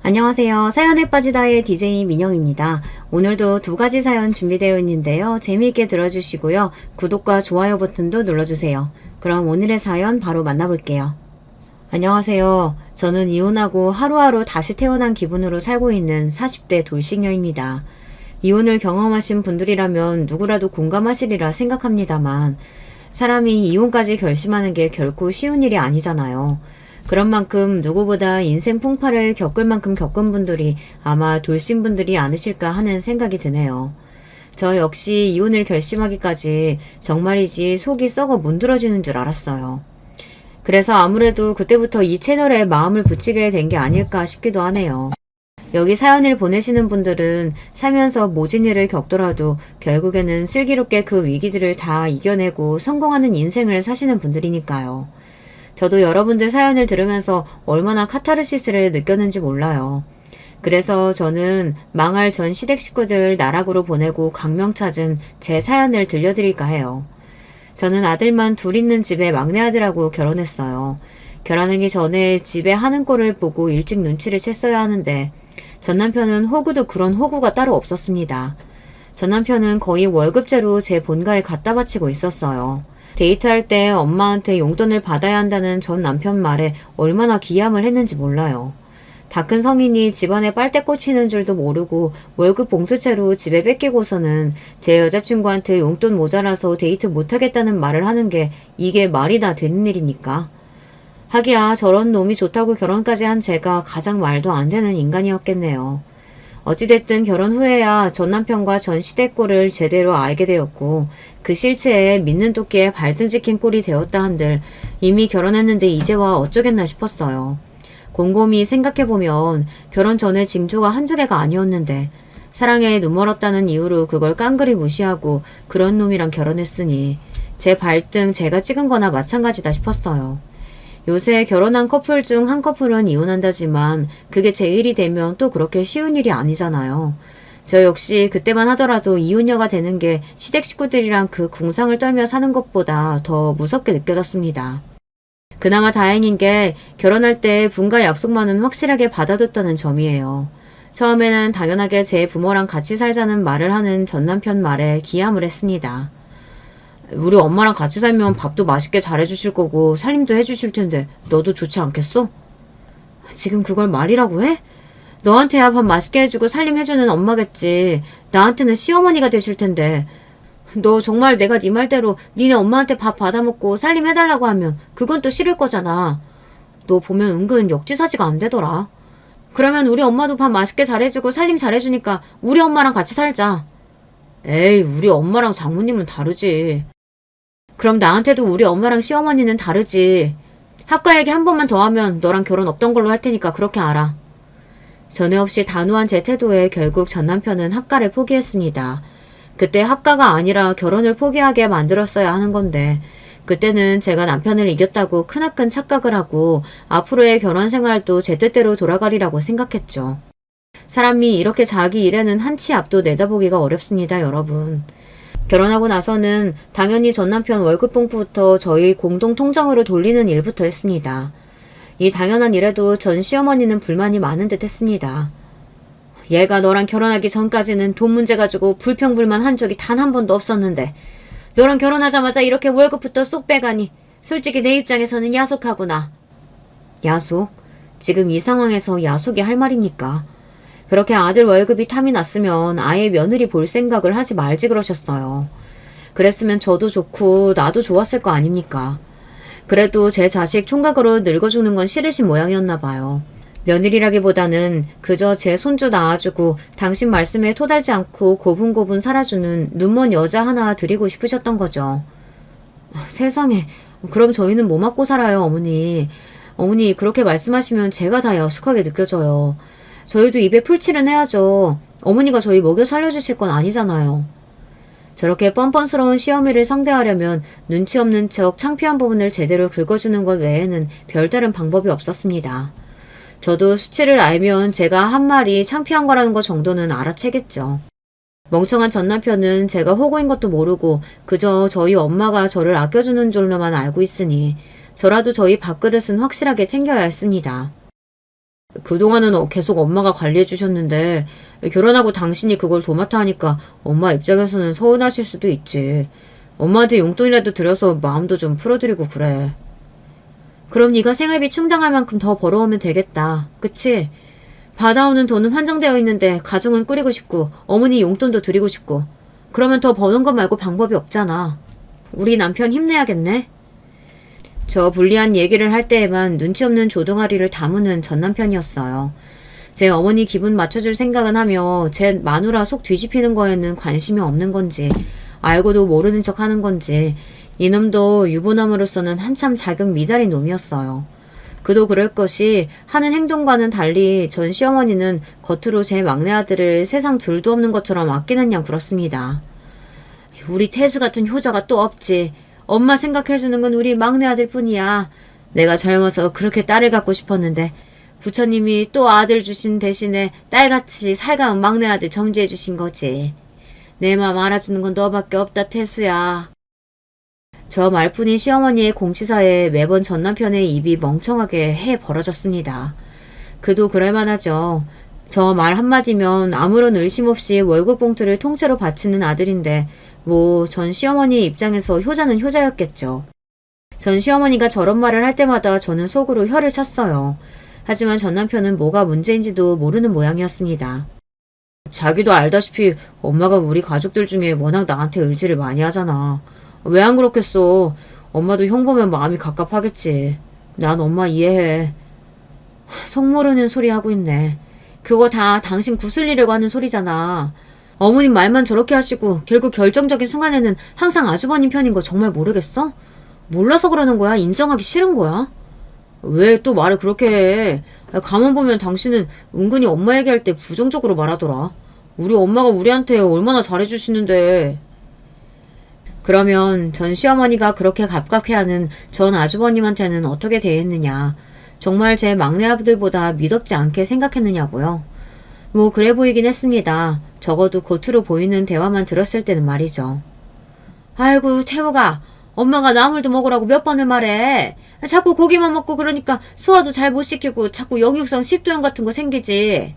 안녕하세요. 사연에 빠지다의 DJ 민영입니다. 오늘도 두 가지 사연 준비되어 있는데요. 재미있게 들어주시고요. 구독과 좋아요 버튼도 눌러주세요. 그럼 오늘의 사연 바로 만나볼게요. 안녕하세요. 저는 이혼하고 하루하루 다시 태어난 기분으로 살고 있는 40대 돌싱녀입니다. 이혼을 경험하신 분들이라면 누구라도 공감하시리라 생각합니다만 사람이 이혼까지 결심하는 게 결코 쉬운 일이 아니잖아요. 그런 만큼 누구보다 인생 풍파를 겪을 만큼 겪은 분들이 아마 돌싱분들이 아니실까 하는 생각이 드네요. 저 역시 이혼을 결심하기까지 정말이지 속이 썩어 문드러지는 줄 알았어요. 그래서 아무래도 그때부터 이 채널에 마음을 붙이게 된 게 아닐까 싶기도 하네요. 여기 사연을 보내시는 분들은 살면서 모진 일을 겪더라도 결국에는 슬기롭게 그 위기들을 다 이겨내고 성공하는 인생을 사시는 분들이니까요. 저도 여러분들 사연을 들으면서 얼마나 카타르시스를 느꼈는지 몰라요. 그래서 저는 망할 전 시댁 식구들 나락으로 보내고 강명 찾은 제 사연을 들려드릴까 해요. 저는 아들만 둘 있는 집에 막내 아들하고 결혼했어요. 결혼하기 전에 집에 하는 꼴을 보고 일찍 눈치를 챘어야 하는데 전 남편은 호구도 그런 호구가 따로 없었습니다. 전 남편은 거의 월급제로 제 본가에 갖다 바치고 있었어요. 데이트할 때 엄마한테 용돈을 받아야 한다는 전 남편 말에 얼마나 기함을 했는지 몰라요. 다 큰 성인이 집안에 빨대 꽂히는 줄도 모르고 월급 봉투채로 집에 뺏기고서는 제 여자친구한테 용돈 모자라서 데이트 못하겠다는 말을 하는 게 이게 말이 다 되는 일입니까? 하기야 저런 놈이 좋다고 결혼까지 한 제가 가장 말도 안 되는 인간이었겠네요. 어찌됐든 결혼 후에야 전 남편과 전 시댁 꼴을 제대로 알게 되었고 그 실체에 믿는 토끼에 발등 찍힌 꼴이 되었다 한들 이미 결혼했는데 이제 와 어쩌겠나 싶었어요. 곰곰이 생각해보면 결혼 전에 징조가 한두 개가 아니었는데 사랑에 눈멀었다는 이유로 그걸 깡그리 무시하고 그런 놈이랑 결혼했으니 제 발등 제가 찍은 거나 마찬가지다 싶었어요. 요새 결혼한 커플 중 한 커플은 이혼한다지만 그게 제 일이 되면 또 그렇게 쉬운 일이 아니잖아요. 저 역시 그때만 하더라도 이혼녀가 되는 게 시댁 식구들이랑 그 궁상을 떨며 사는 것보다 더 무섭게 느껴졌습니다. 그나마 다행인 게 결혼할 때 분가 약속만은 확실하게 받아뒀다는 점이에요. 처음에는 당연하게 제 부모랑 같이 살자는 말을 하는 전 남편 말에 기함을 했습니다. 우리 엄마랑 같이 살면 밥도 맛있게 잘해주실 거고 살림도 해주실 텐데 너도 좋지 않겠어? 지금 그걸 말이라고 해? 너한테야 밥 맛있게 해주고 살림해주는 엄마겠지. 나한테는 시어머니가 되실 텐데. 너 정말 내가 네 말대로 니네 엄마한테 밥 받아먹고 살림해달라고 하면 그건 또 싫을 거잖아. 너 보면 은근 역지사지가 안 되더라. 그러면 우리 엄마도 밥 맛있게 잘해주고 살림 잘해주니까 우리 엄마랑 같이 살자. 에이, 우리 엄마랑 장모님은 다르지. 그럼 나한테도 우리 엄마랑 시어머니는 다르지. 학과 얘기 한 번만 더 하면 너랑 결혼 없던 걸로 할 테니까 그렇게 알아. 전에 없이 단호한 제 태도에 결국 전 남편은 학과를 포기했습니다. 그때 학과가 아니라 결혼을 포기하게 만들었어야 하는 건데 그때는 제가 남편을 이겼다고 크나큰 착각을 하고 앞으로의 결혼 생활도 제 뜻대로 돌아가리라고 생각했죠. 사람이 이렇게 자기 일에는 한 치 앞도 내다보기가 어렵습니다, 여러분. 결혼하고 나서는 당연히 전 남편 월급 봉투부터 저희 공동 통장으로 돌리는 일부터 했습니다. 이 당연한 일에도 전 시어머니는 불만이 많은 듯 했습니다. 얘가 너랑 결혼하기 전까지는 돈 문제 가지고 불평불만 한 적이 단 한 번도 없었는데 너랑 결혼하자마자 이렇게 월급부터 쏙 빼가니 솔직히 내 입장에서는 야속하구나. 야속? 지금 이 상황에서 야속이 할 말입니까? 그렇게 아들 월급이 탐이 났으면 아예 며느리 볼 생각을 하지 말지 그러셨어요. 그랬으면 저도 좋고 나도 좋았을 거 아닙니까? 그래도 제 자식 총각으로 늙어 죽는 건 싫으신 모양이었나 봐요. 며느리라기보다는 그저 제 손주 낳아주고 당신 말씀에 토달지 않고 고분고분 살아주는 눈먼 여자 하나 드리고 싶으셨던 거죠. 세상에, 그럼 저희는 뭐 맞고 살아요, 어머니. 어머니 그렇게 말씀하시면 제가 다 야속하게 느껴져요. 저희도 입에 풀칠은 해야죠. 어머니가 저희 먹여 살려주실 건 아니잖아요. 저렇게 뻔뻔스러운 시어미를 상대하려면 눈치 없는 척 창피한 부분을 제대로 긁어주는 것 외에는 별다른 방법이 없었습니다. 저도 수치를 알면 제가 한 말이 창피한 거라는 것 정도는 알아채겠죠. 멍청한 전 남편은 제가 호구인 것도 모르고 그저 저희 엄마가 저를 아껴주는 줄로만 알고 있으니 저라도 저희 밥그릇은 확실하게 챙겨야 했습니다. 그동안은 계속 엄마가 관리해 주셨는데 결혼하고 당신이 그걸 도맡아 하니까 엄마 입장에서는 서운하실 수도 있지. 엄마한테 용돈이라도 드려서 마음도 좀 풀어드리고 그래. 그럼 네가 생활비 충당할 만큼 더 벌어오면 되겠다. 그치? 받아오는 돈은 한정되어 있는데 가정은 꾸리고 싶고 어머니 용돈도 드리고 싶고 그러면 더 버는 것 말고 방법이 없잖아. 우리 남편 힘내야겠네. 저 불리한 얘기를 할 때에만 눈치 없는 조동아리를 다무는 전 남편이었어요. 제 어머니 기분 맞춰줄 생각은 하며 제 마누라 속 뒤집히는 거에는 관심이 없는 건지 알고도 모르는 척 하는 건지 이놈도 유부남으로서는 한참 자격 미달인 놈이었어요. 그도 그럴 것이 하는 행동과는 달리 전 시어머니는 겉으로 제 막내 아들을 세상 둘도 없는 것처럼 아끼는 양 굴었습니다. 우리 태수 같은 효자가 또 없지. 엄마 생각해주는 건 우리 막내 아들 뿐이야. 내가 젊어서 그렇게 딸을 갖고 싶었는데 부처님이 또 아들 주신 대신에 딸같이 살가운 막내 아들 점지해 주신 거지. 내 맘 알아주는 건 너밖에 없다 태수야. 저 말뿐인 시어머니의 공치사에 매번 전 남편의 입이 멍청하게 해 벌어졌습니다. 그도 그럴만하죠. 저 말 한마디면 아무런 의심 없이 월급 봉투를 통째로 바치는 아들인데 뭐 전 시어머니 입장에서 효자는 효자였겠죠. 전 시어머니가 저런 말을 할 때마다 저는 속으로 혀를 찼어요. 하지만 전 남편은 뭐가 문제인지도 모르는 모양이었습니다. 자기도 알다시피 엄마가 우리 가족들 중에 워낙 나한테 의지를 많이 하잖아. 왜 안 그렇겠어. 엄마도 형 보면 마음이 갑갑하겠지. 난 엄마 이해해. 속 모르는 소리 하고 있네. 그거 다 당신 구슬리려고 하는 소리잖아. 어머님 말만 저렇게 하시고 결국 결정적인 순간에는 항상 아주버님 편인 거 정말 모르겠어? 몰라서 그러는 거야? 인정하기 싫은 거야? 왜 또 말을 그렇게 해? 가만 보면 당신은 은근히 엄마 얘기할 때 부정적으로 말하더라. 우리 엄마가 우리한테 얼마나 잘해주시는데. 그러면 전 시어머니가 그렇게 갑갑해하는 전 아주버님한테는 어떻게 대했느냐. 정말 제 막내 아들보다 미덥지 않게 생각했느냐고요. 뭐 그래 보이긴 했습니다. 적어도 겉으로 보이는 대화만 들었을 때는 말이죠. 아이고 태호가 엄마가 나물도 먹으라고 몇 번을 말해. 자꾸 고기만 먹고 그러니까 소화도 잘 못 시키고 자꾸 역류성 식도염 같은 거 생기지.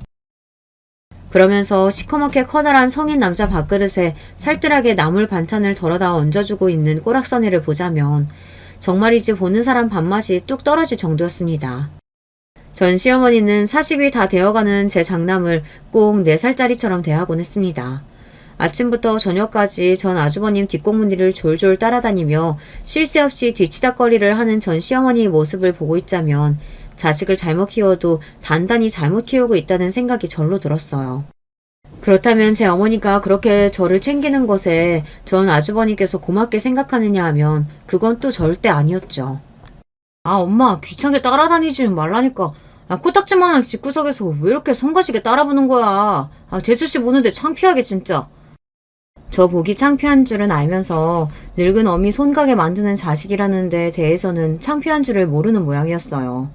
그러면서 시커멓게 커다란 성인 남자 밥그릇에 살뜰하게 나물 반찬을 덜어다 얹어주고 있는 꼬락서니를 보자면 정말이지 보는 사람 밥맛이 뚝 떨어질 정도였습니다. 전 시어머니는 40이 다 되어가는 제 장남을 꼭 4살짜리처럼 대하곤 했습니다. 아침부터 저녁까지 전 아주버님 뒷공무니를 졸졸 따라다니며 쉴 새 없이 뒤치다거리를 하는 전 시어머니의 모습을 보고 있자면 자식을 잘못 키워도 단단히 잘못 키우고 있다는 생각이 절로 들었어요. 그렇다면 제 어머니가 그렇게 저를 챙기는 것에 전 아주버님께서 고맙게 생각하느냐 하면 그건 또 절대 아니었죠. 아 엄마 귀찮게 따라다니지 말라니까. 코딱지만한 집구석에서 왜 이렇게 성가시게 따라부는 거야. 재수씨 보는데 창피하게 진짜. 저 보기 창피한 줄은 알면서 늙은 어미 손가게 만드는 자식이라는 데 대해서는 창피한 줄을 모르는 모양이었어요.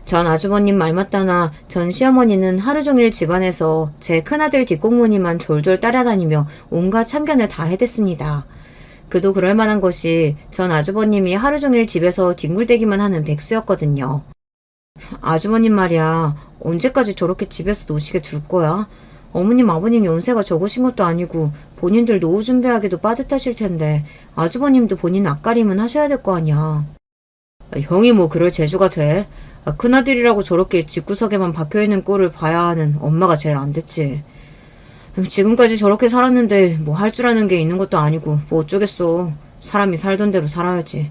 전 아주버님 말 맞다나 전 시어머니는 하루 종일 집안에서 제 큰아들 뒷공무니만 졸졸 따라다니며 온갖 참견을 다 해댔습니다. 그도 그럴 만한 것이 전 아주버님이 하루 종일 집에서 뒹굴대기만 하는 백수였거든요. 아주버님 말이야, 언제까지 저렇게 집에서 노시게 둘 거야? 어머님 아버님 연세가 적으신 것도 아니고 본인들 노후 준비하기도 빠듯하실 텐데 아주버님도 본인 앞가림은 하셔야 될 거 아니야. 형이 뭐 그럴 재주가 돼? 큰아들이라고 저렇게 집구석에만 박혀있는 꼴을 봐야 하는 엄마가 제일 안 됐지. 지금까지 저렇게 살았는데 뭐 할 줄 아는 게 있는 것도 아니고 뭐 어쩌겠어. 사람이 살던 대로 살아야지.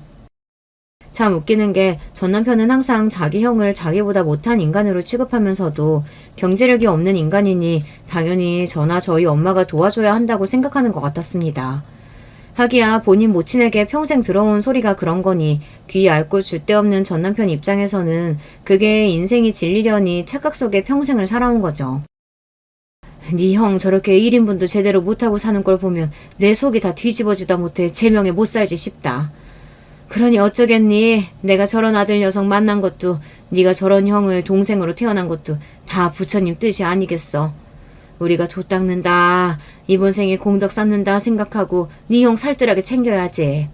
참 웃기는 게 전 남편은 항상 자기 형을 자기보다 못한 인간으로 취급하면서도 경제력이 없는 인간이니 당연히 저나 저희 엄마가 도와줘야 한다고 생각하는 것 같았습니다. 하기야 본인 모친에게 평생 들어온 소리가 그런 거니 귀 얇고 줏대없는 전 남편 입장에서는 그게 인생이 질리려니 착각 속에 평생을 살아온 거죠. 네 형 저렇게 1인분도 제대로 못하고 사는 걸 보면 내 속이 다 뒤집어지다 못해 제명에 못 살지 싶다. 그러니 어쩌겠니? 내가 저런 아들 녀석 만난 것도 네가 저런 형을 동생으로 태어난 것도 다 부처님 뜻이 아니겠어. 우리가 도 닦는다, 이번 생에 공덕 쌓는다 생각하고 네 형 살뜰하게 챙겨야지.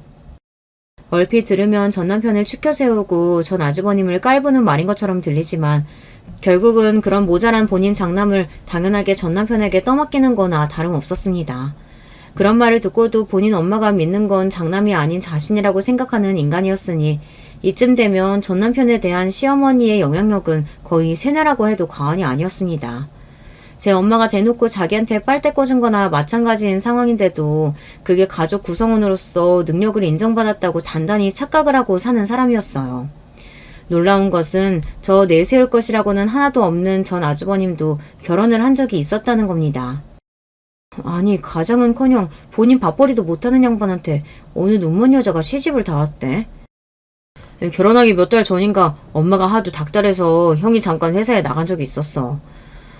얼핏 들으면 전 남편을 추켜 세우고 전 아주버님을 깔보는 말인 것처럼 들리지만 결국은 그런 모자란 본인 장남을 당연하게 전 남편에게 떠맡기는 거나 다름없었습니다. 그런 말을 듣고도 본인 엄마가 믿는 건 장남이 아닌 자신이라고 생각하는 인간이었으니 이쯤 되면 전 남편에 대한 시어머니의 영향력은 거의 세뇌라고 해도 과언이 아니었습니다. 제 엄마가 대놓고 자기한테 빨대 꽂은 거나 마찬가지인 상황인데도 그게 가족 구성원으로서 능력을 인정받았다고 단단히 착각을 하고 사는 사람이었어요. 놀라운 것은 저 내세울 것이라고는 하나도 없는 전 아주버님도 결혼을 한 적이 있었다는 겁니다. 아니, 가장은커녕 본인 밥벌이도 못하는 양반한테 어느 눈먼 여자가 시집을 다 왔대. 결혼하기 몇 달 전인가 엄마가 하도 닥달해서 형이 잠깐 회사에 나간 적이 있었어.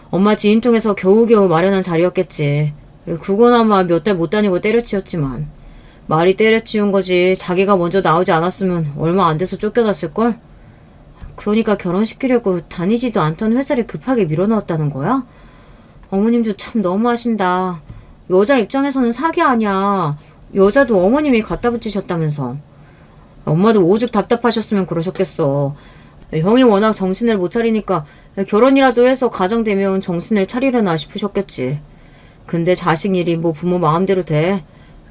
엄마 지인 통해서 겨우겨우 마련한 자리였겠지. 그거나마 몇 달 못 다니고 때려치웠지만 말이 때려치운 거지 자기가 먼저 나오지 않았으면 얼마 안 돼서 쫓겨났을걸? 그러니까 결혼시키려고 다니지도 않던 회사를 급하게 밀어넣었다는 거야? 어머님도 참 너무하신다. 여자 입장에서는 사기 아니야. 여자도 어머님이 갖다 붙이셨다면서. 엄마도 오죽 답답하셨으면 그러셨겠어. 형이 워낙 정신을 못 차리니까 결혼이라도 해서 가정되면 정신을 차리려나 싶으셨겠지. 근데 자식 일이 뭐 부모 마음대로 돼.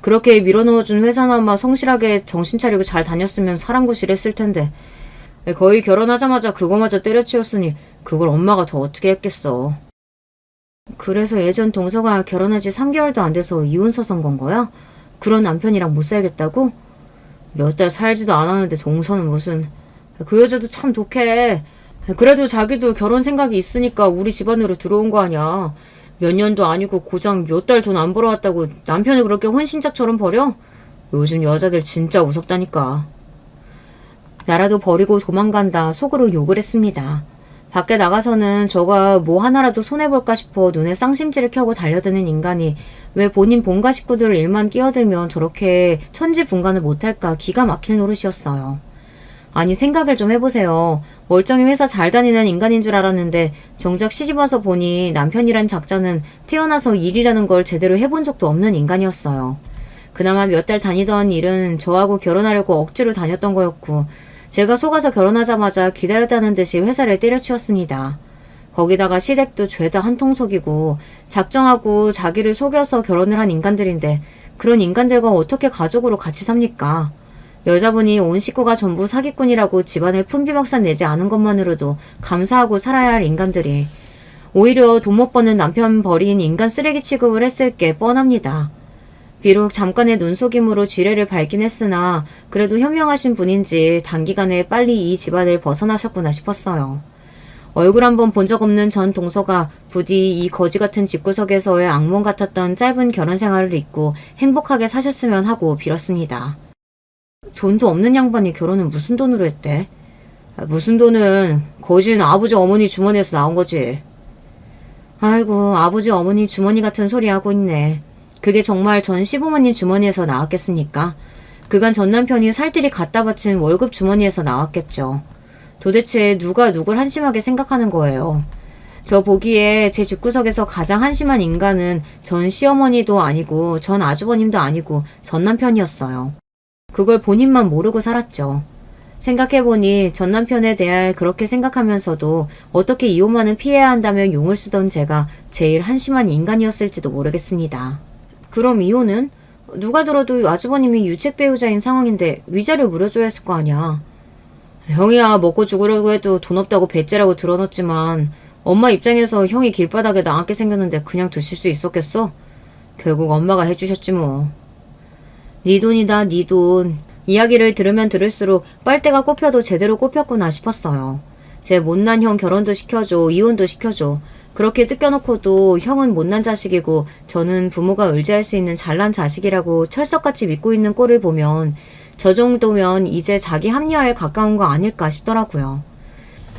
그렇게 밀어넣어준 회사나마 성실하게 정신 차리고 잘 다녔으면 사람 구실했을 텐데 거의 결혼하자마자 그거마저 때려치웠으니 그걸 엄마가 더 어떻게 했겠어. 그래서 예전 동서가 결혼한 지 3개월도 안 돼서 이혼서선 건 거야? 그런 남편이랑 못 살겠다고? 몇 달 살지도 않았는데 동서는 무슨. 그 여자도 참 독해. 그래도 자기도 결혼 생각이 있으니까 우리 집안으로 들어온 거 아니야. 몇 년도 아니고 고작 몇 달 돈 안 벌어왔다고 남편을 그렇게 혼신짝처럼 버려? 요즘 여자들 진짜 무섭다니까. 나라도 버리고 도망간다 속으로 욕을 했습니다. 밖에 나가서는 저가 뭐 하나라도 손해볼까 싶어 눈에 쌍심지를 켜고 달려드는 인간이 왜 본인 본가 식구들 일만 끼어들면 저렇게 천지분간을 못할까 기가 막힐 노릇이었어요. 아니 생각을 좀 해보세요. 멀쩡히 회사 잘 다니는 인간인 줄 알았는데 정작 시집와서 보니 남편이란 작자는 태어나서 일이라는 걸 제대로 해본 적도 없는 인간이었어요. 그나마 몇 달 다니던 일은 저하고 결혼하려고 억지로 다녔던 거였고 제가 속아서 결혼하자마자 기다렸다는 듯이 회사를 때려치웠습니다. 거기다가 시댁도 죄다 한통속이고 작정하고 자기를 속여서 결혼을 한 인간들인데 그런 인간들과 어떻게 가족으로 같이 삽니까? 여자분이 온 식구가 전부 사기꾼이라고 집안에 품비박산 내지 않은 것만으로도 감사하고 살아야 할 인간들이 오히려 돈 못 버는 남편 버린 인간 쓰레기 취급을 했을 게 뻔합니다. 비록 잠깐의 눈속임으로 지뢰를 밟긴 했으나 그래도 현명하신 분인지 단기간에 빨리 이 집안을 벗어나셨구나 싶었어요. 얼굴 한번 본 적 없는 전 동서가 부디 이 거지 같은 집구석에서의 악몽 같았던 짧은 결혼 생활을 잊고 행복하게 사셨으면 하고 빌었습니다. 돈도 없는 양반이 결혼은 무슨 돈으로 했대? 무슨 돈은 거지는 아버지 어머니 주머니에서 나온 거지. 아이고 아버지 어머니 주머니 같은 소리 하고 있네. 그게 정말 전 시부모님 주머니에서 나왔겠습니까? 그간 전 남편이 살뜰히 갖다 바친 월급 주머니에서 나왔겠죠. 도대체 누가 누굴 한심하게 생각하는 거예요. 저 보기에 제 집구석에서 가장 한심한 인간은 전 시어머니도 아니고 전 아주버님도 아니고 전 남편이었어요. 그걸 본인만 모르고 살았죠. 생각해보니 전 남편에 대해 그렇게 생각하면서도 어떻게 이혼만은 피해야 한다며 용을 쓰던 제가 제일 한심한 인간이었을지도 모르겠습니다. 그럼 이혼은? 누가 들어도 아주버님이 유책 배우자인 상황인데 위자료 물어줘야 했을 거 아니야. 형이야 먹고 죽으려고 해도 돈 없다고 배째라고 드러눴지만 엄마 입장에서 형이 길바닥에 나앉게 생겼는데 그냥 두실 수 있었겠어? 결국 엄마가 해주셨지 뭐. 네 돈이다 네 돈. 이야기를 들으면 들을수록 빨대가 꼽혀도 제대로 꼽혔구나 싶었어요. 제 못난 형 결혼도 시켜줘 이혼도 시켜줘. 그렇게 뜯겨놓고도 형은 못난 자식이고 저는 부모가 의지할 수 있는 잘난 자식이라고 철석같이 믿고 있는 꼴을 보면 저 정도면 이제 자기 합리화에 가까운 거 아닐까 싶더라고요.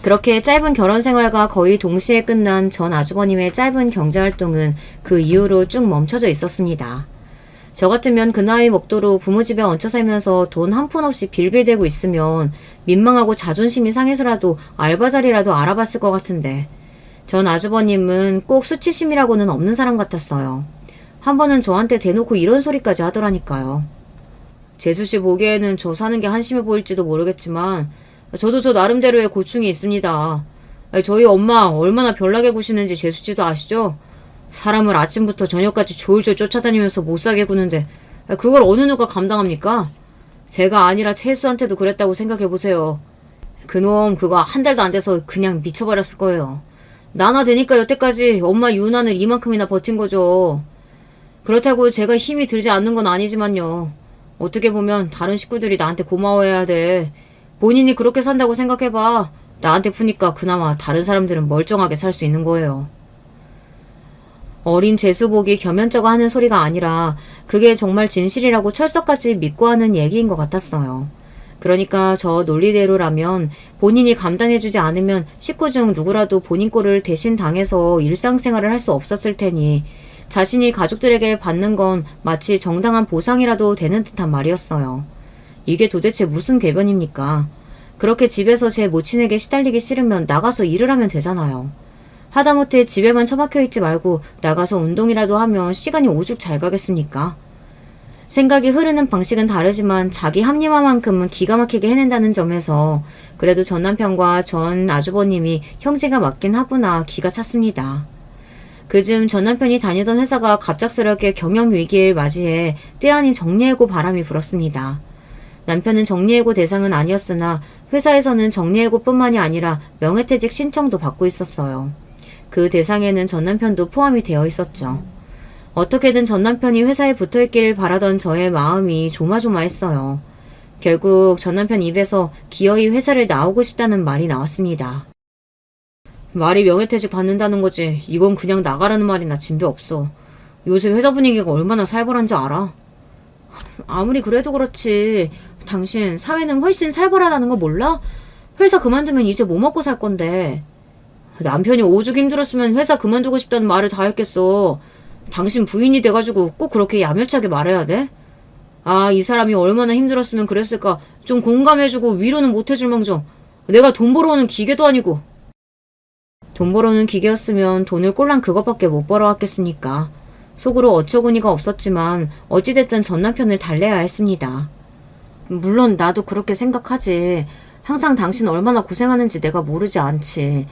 그렇게 짧은 결혼 생활과 거의 동시에 끝난 전 아주버님의 짧은 경제활동은 그 이후로 쭉 멈춰져 있었습니다. 저 같으면 그 나이 먹도록 부모 집에 얹혀 살면서 돈 한 푼 없이 빌빌대고 있으면 민망하고 자존심이 상해서라도 알바 자리라도 알아봤을 것 같은데 전 아주버님은 꼭 수치심이라고는 없는 사람 같았어요. 한 번은 저한테 대놓고 이런 소리까지 하더라니까요. 재수씨 보기에는 저 사는 게 한심해 보일지도 모르겠지만 저도 저 나름대로의 고충이 있습니다. 아니, 저희 엄마 얼마나 별나게 구시는지 재수지도 아시죠? 사람을 아침부터 저녁까지 졸졸 쫓아다니면서 못사게 구는데 그걸 어느 누가 감당합니까? 제가 아니라 태수한테도 그랬다고 생각해보세요. 그놈 그거 한 달도 안 돼서 그냥 미쳐버렸을 거예요. 나나 되니까 여태까지 엄마 유난을 이만큼이나 버틴 거죠. 그렇다고 제가 힘이 들지 않는 건 아니지만요. 어떻게 보면 다른 식구들이 나한테 고마워해야 돼. 본인이 그렇게 산다고 생각해봐. 나한테 푸니까 그나마 다른 사람들은 멀쩡하게 살 수 있는 거예요. 어린 재수복이 겸연쩍어 하는 소리가 아니라 그게 정말 진실이라고 철석같이 믿고 하는 얘기인 것 같았어요. 그러니까 저 논리대로라면 본인이 감당해주지 않으면 식구 중 누구라도 본인 꼴을 대신 당해서 일상생활을 할 수 없었을 테니 자신이 가족들에게 받는 건 마치 정당한 보상이라도 되는 듯한 말이었어요. 이게 도대체 무슨 궤변입니까? 그렇게 집에서 제 모친에게 시달리기 싫으면 나가서 일을 하면 되잖아요. 하다못해 집에만 처박혀 있지 말고 나가서 운동이라도 하면 시간이 오죽 잘 가겠습니까? 생각이 흐르는 방식은 다르지만 자기 합리화만큼은 기가 막히게 해낸다는 점에서 그래도 전 남편과 전 아주버님이 형제가 맞긴 하구나 기가 찼습니다. 그즘 전 남편이 다니던 회사가 갑작스럽게 경영위기를 맞이해 때 아닌 정리해고 바람이 불었습니다. 남편은 정리해고 대상은 아니었으나 회사에서는 정리해고뿐만이 아니라 명예퇴직 신청도 받고 있었어요. 그 대상에는 전 남편도 포함이 되어 있었죠. 어떻게든 전 남편이 회사에 붙어있길 바라던 저의 마음이 조마조마했어요. 결국 전 남편 입에서 기어이 회사를 나오고 싶다는 말이 나왔습니다. 말이 명예퇴직 받는다는 거지 이건 그냥 나가라는 말이나 진배 없어. 요새 회사 분위기가 얼마나 살벌한지 알아? 아무리 그래도 그렇지 당신 사회는 훨씬 살벌하다는 거 몰라? 회사 그만두면 이제 뭐 먹고 살 건데. 남편이 오죽 힘들었으면 회사 그만두고 싶다는 말을 다 했겠어. 당신 부인이 돼가지고 꼭 그렇게 야멸차게 말해야 돼? 아, 이 사람이 얼마나 힘들었으면 그랬을까. 좀 공감해주고 위로는 못해줄 망정. 내가 돈 벌어오는 기계도 아니고. 돈 벌어오는 기계였으면 돈을 꼴랑 그것밖에 못 벌어왔겠습니까. 속으로 어처구니가 없었지만 어찌됐든 전 남편을 달래야 했습니다. 물론 나도 그렇게 생각하지. 항상 당신 얼마나 고생하는지 내가 모르지 않지.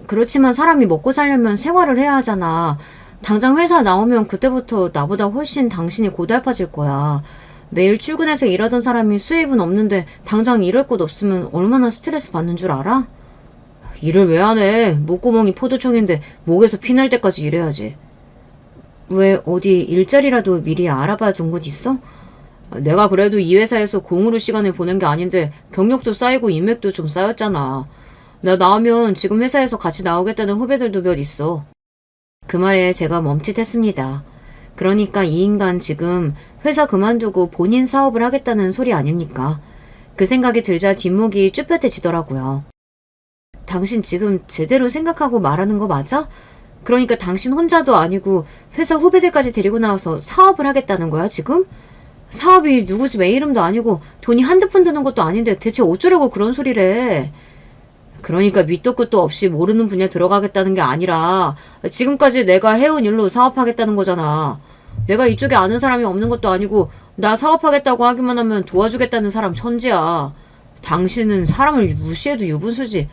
그렇지만 사람이 먹고 살려면 생활을 해야 하잖아. 당장 회사 나오면 그때부터 나보다 훨씬 당신이 고달파질 거야. 매일 출근해서 일하던 사람이 수입은 없는데 당장 일할 곳 없으면 얼마나 스트레스 받는 줄 알아? 일을 왜 안 해? 목구멍이 포도청인데 목에서 피날 때까지 일해야지. 왜 어디 일자리라도 미리 알아봐 둔 곳 있어? 내가 그래도 이 회사에서 공으로 시간을 보낸 게 아닌데 경력도 쌓이고 인맥도 좀 쌓였잖아. 나 나오면 지금 회사에서 같이 나오겠다는 후배들도 몇 있어. 그 말에 제가 멈칫했습니다. 그러니까 이 인간 지금 회사 그만두고 본인 사업을 하겠다는 소리 아닙니까? 그 생각이 들자 뒷목이 쭈뼛해지더라고요. 당신 지금 제대로 생각하고 말하는 거 맞아? 그러니까 당신 혼자도 아니고 회사 후배들까지 데리고 나와서 사업을 하겠다는 거야 지금? 사업이 누구 집 애 이름도 아니고 돈이 한두 푼 드는 것도 아닌데 대체 어쩌려고 그런 소리래. 그러니까 밑도 끝도 없이 모르는 분야 들어가겠다는 게 아니라 지금까지 내가 해온 일로 사업하겠다는 거잖아. 내가 이쪽에 아는 사람이 없는 것도 아니고 나 사업하겠다고 하기만 하면 도와주겠다는 사람 천지야. 당신은 사람을 무시해도 유분수지.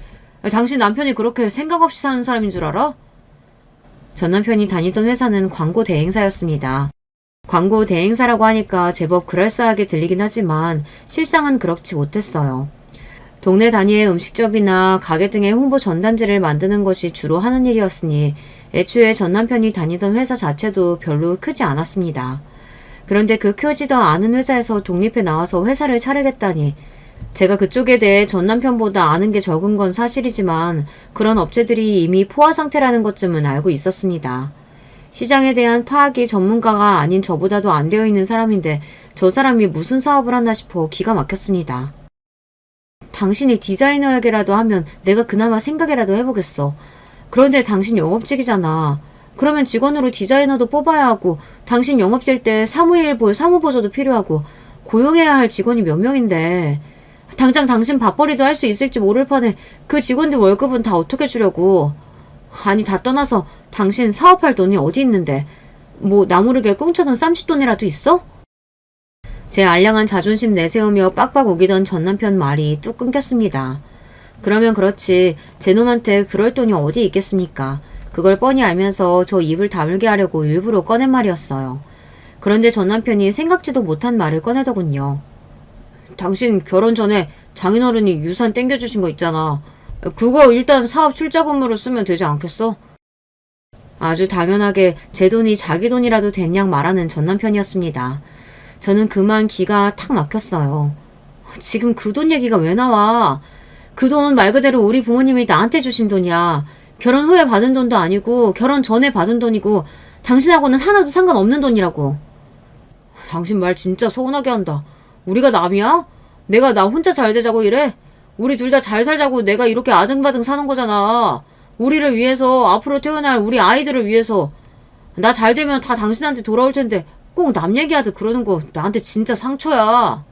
당신 남편이 그렇게 생각 없이 사는 사람인 줄 알아? 전 남편이 다니던 회사는 광고 대행사였습니다. 광고 대행사라고 하니까 제법 그럴싸하게 들리긴 하지만 실상은 그렇지 못했어요. 동네 단위의 음식점이나 가게 등의 홍보 전단지를 만드는 것이 주로 하는 일이었으니 애초에 전 남편이 다니던 회사 자체도 별로 크지 않았습니다. 그런데 그 크지도 않은 회사에서 독립해 나와서 회사를 차리겠다니 제가 그쪽에 대해 전 남편보다 아는 게 적은 건 사실이지만 그런 업체들이 이미 포화 상태라는 것쯤은 알고 있었습니다. 시장에 대한 파악이 전문가가 아닌 저보다도 안 되어 있는 사람인데 저 사람이 무슨 사업을 하나 싶어 기가 막혔습니다. 당신이 디자이너에게라도 하면 내가 그나마 생각이라도 해보겠어. 그런데 당신 영업직이잖아. 그러면 직원으로 디자이너도 뽑아야 하고 당신 영업될 때 사무일 볼 사무보조도 필요하고 고용해야 할 직원이 몇 명인데 당장 당신 밥벌이도 할 수 있을지 모를 판에 그 직원들 월급은 다 어떻게 주려고. 아니 다 떠나서 당신 사업할 돈이 어디 있는데 뭐 나 모르게 꿍쳐둔 쌈짓돈이라도 있어? 제 알량한 자존심 내세우며 빡빡 우기던 전 남편 말이 뚝 끊겼습니다. 그러면 그렇지. 제 놈한테 그럴 돈이 어디 있겠습니까? 그걸 뻔히 알면서 저 입을 다물게 하려고 일부러 꺼낸 말이었어요. 그런데 전 남편이 생각지도 못한 말을 꺼내더군요. 당신 결혼 전에 장인어른이 유산 땡겨주신 거 있잖아. 그거 일단 사업 출자금으로 쓰면 되지 않겠어? 아주 당연하게 제 돈이 자기 돈이라도 된 양 말하는 전 남편이었습니다. 저는 그만 기가 탁 막혔어요. 지금 그 돈 얘기가 왜 나와? 그 돈 말 그대로 우리 부모님이 나한테 주신 돈이야. 결혼 후에 받은 돈도 아니고 결혼 전에 받은 돈이고 당신하고는 하나도 상관없는 돈이라고. 당신 말 진짜 서운하게 한다. 우리가 남이야? 내가 나 혼자 잘 되자고 이래? 우리 둘 다 잘 살자고 내가 이렇게 아등바등 사는 거잖아. 우리를 위해서, 앞으로 태어날 우리 아이들을 위해서. 나 잘 되면 다 당신한테 돌아올 텐데 꼭 남 얘기하듯 그러는 거 나한테 진짜 상처야.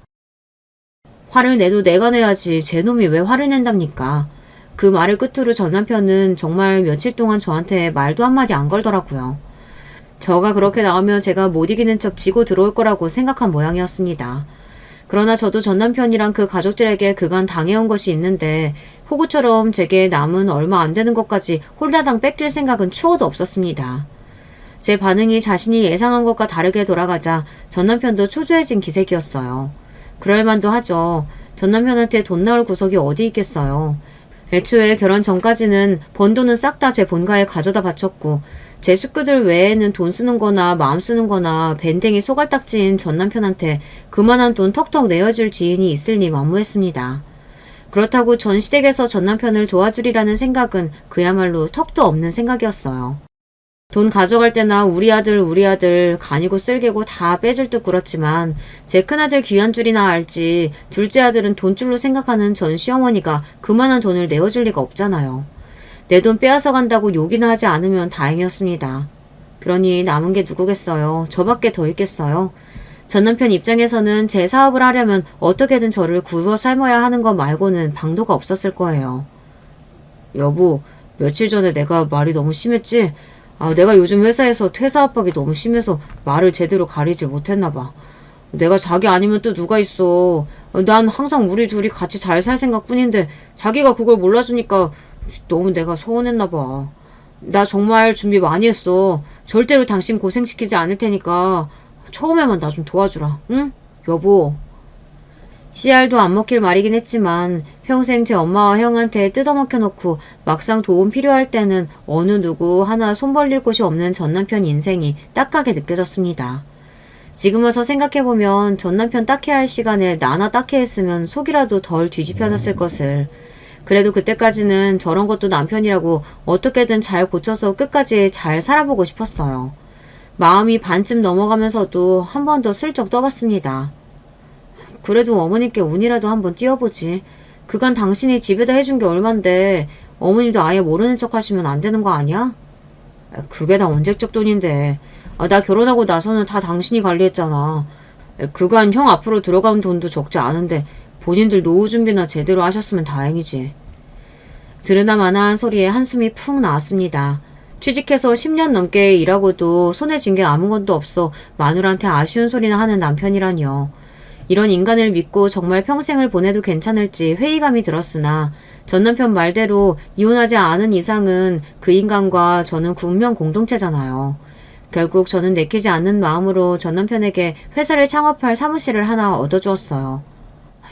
화를 내도 내가 내야지 제 놈이 왜 화를 낸답니까? 그 말을 끝으로 전 남편은 정말 며칠 동안 저한테 말도 한마디 안 걸더라고요. 저가 그렇게 나오면 제가 못 이기는 척 지고 들어올 거라고 생각한 모양이었습니다. 그러나 저도 전 남편이랑 그 가족들에게 그간 당해온 것이 있는데 호구처럼 제게 남은 얼마 안 되는 것까지 홀다당 뺏길 생각은 추호도 없었습니다. 제 반응이 자신이 예상한 것과 다르게 돌아가자 전 남편도 초조해진 기색이었어요. 그럴 만도 하죠. 전 남편한테 돈 나올 구석이 어디 있겠어요. 애초에 결혼 전까지는 번 돈은 싹 다 제 본가에 가져다 바쳤고 제 식구들 외에는 돈 쓰는 거나 마음 쓰는 거나 밴댕이 소갈딱지인 전 남편한테 그만한 돈 턱턱 내어줄 지인이 있을리 만무했습니다. 그렇다고 전 시댁에서 전 남편을 도와주리라는 생각은 그야말로 턱도 없는 생각이었어요. 돈 가져갈 때나 우리 아들 간이고 쓸개고 다 빼줄 듯 그렇지만 제 큰아들 귀한 줄이나 알지 둘째 아들은 돈줄로 생각하는 전 시어머니가 그만한 돈을 내어줄 리가 없잖아요. 내 돈 빼앗아 간다고 욕이나 하지 않으면 다행이었습니다. 그러니 남은 게 누구겠어요. 저밖에 더 있겠어요. 전 남편 입장에서는 제 사업을 하려면 어떻게든 저를 굴어 삶아야 하는 것 말고는 방도가 없었을 거예요. 여보, 며칠 전에 내가 말이 너무 심했지? 내가 요즘 회사에서 퇴사 압박이 너무 심해서 말을 제대로 가리질 못했나 봐. 내가 자기 아니면 또 누가 있어. 난 항상 우리 둘이 같이 잘 살 생각뿐인데 자기가 그걸 몰라주니까 너무 내가 서운했나 봐. 나 정말 준비 많이 했어. 절대로 당신 고생시키지 않을 테니까 처음에만 나 좀 도와주라. 응? 여보. 씨알도 안 먹힐 말이긴 했지만 평생 제 엄마와 형한테 뜯어먹혀 놓고 막상 도움 필요할 때는 어느 누구 하나 손 벌릴 곳이 없는 전 남편 인생이 딱하게 느껴졌습니다. 지금 와서 생각해보면 전 남편 딱해 할 시간에 나나 딱해 했으면 속이라도 덜 뒤집혀졌을 것을. 그래도 그때까지는 저런 것도 남편이라고 어떻게든 잘 고쳐서 끝까지 잘 살아보고 싶었어요. 마음이 반쯤 넘어가면서도 한 번 더 슬쩍 떠봤습니다. 그래도 어머님께 운이라도 한번 띄워보지. 그간 당신이 집에다 해준 게 얼만데 어머님도 아예 모르는 척 하시면 안 되는 거 아니야? 그게 다 언제적 돈인데. 나 결혼하고 나서는 다 당신이 관리했잖아. 그간 형 앞으로 들어간 돈도 적지 않은데 본인들 노후 준비나 제대로 하셨으면 다행이지. 들으나 마나한 소리에 한숨이 푹 나왔습니다. 취직해서 10년 넘게 일하고도 손에 쥔 게 아무것도 없어 마누라한테 아쉬운 소리나 하는 남편이라니요. 이런 인간을 믿고 정말 평생을 보내도 괜찮을지 회의감이 들었으나 전 남편 말대로 이혼하지 않은 이상은 그 인간과 저는 운명 공동체잖아요. 결국 저는 내키지 않는 마음으로 전 남편에게 회사를 창업할 사무실을 하나 얻어주었어요.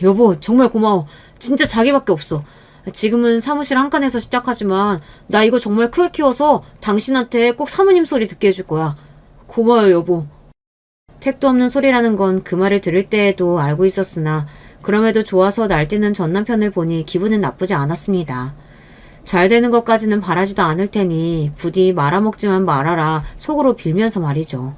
여보, 정말 고마워. 진짜 자기밖에 없어. 지금은 사무실 한 칸에서 시작하지만 나 이거 정말 크게 키워서 당신한테 꼭 사모님 소리 듣게 해줄 거야. 고마워요, 여보. 택도 없는 소리라는 건 그 말을 들을 때에도 알고 있었으나 그럼에도 좋아서 날뛰는 전 남편을 보니 기분은 나쁘지 않았습니다. 잘 되는 것까지는 바라지도 않을 테니 부디 말아먹지만 말아라 속으로 빌면서 말이죠.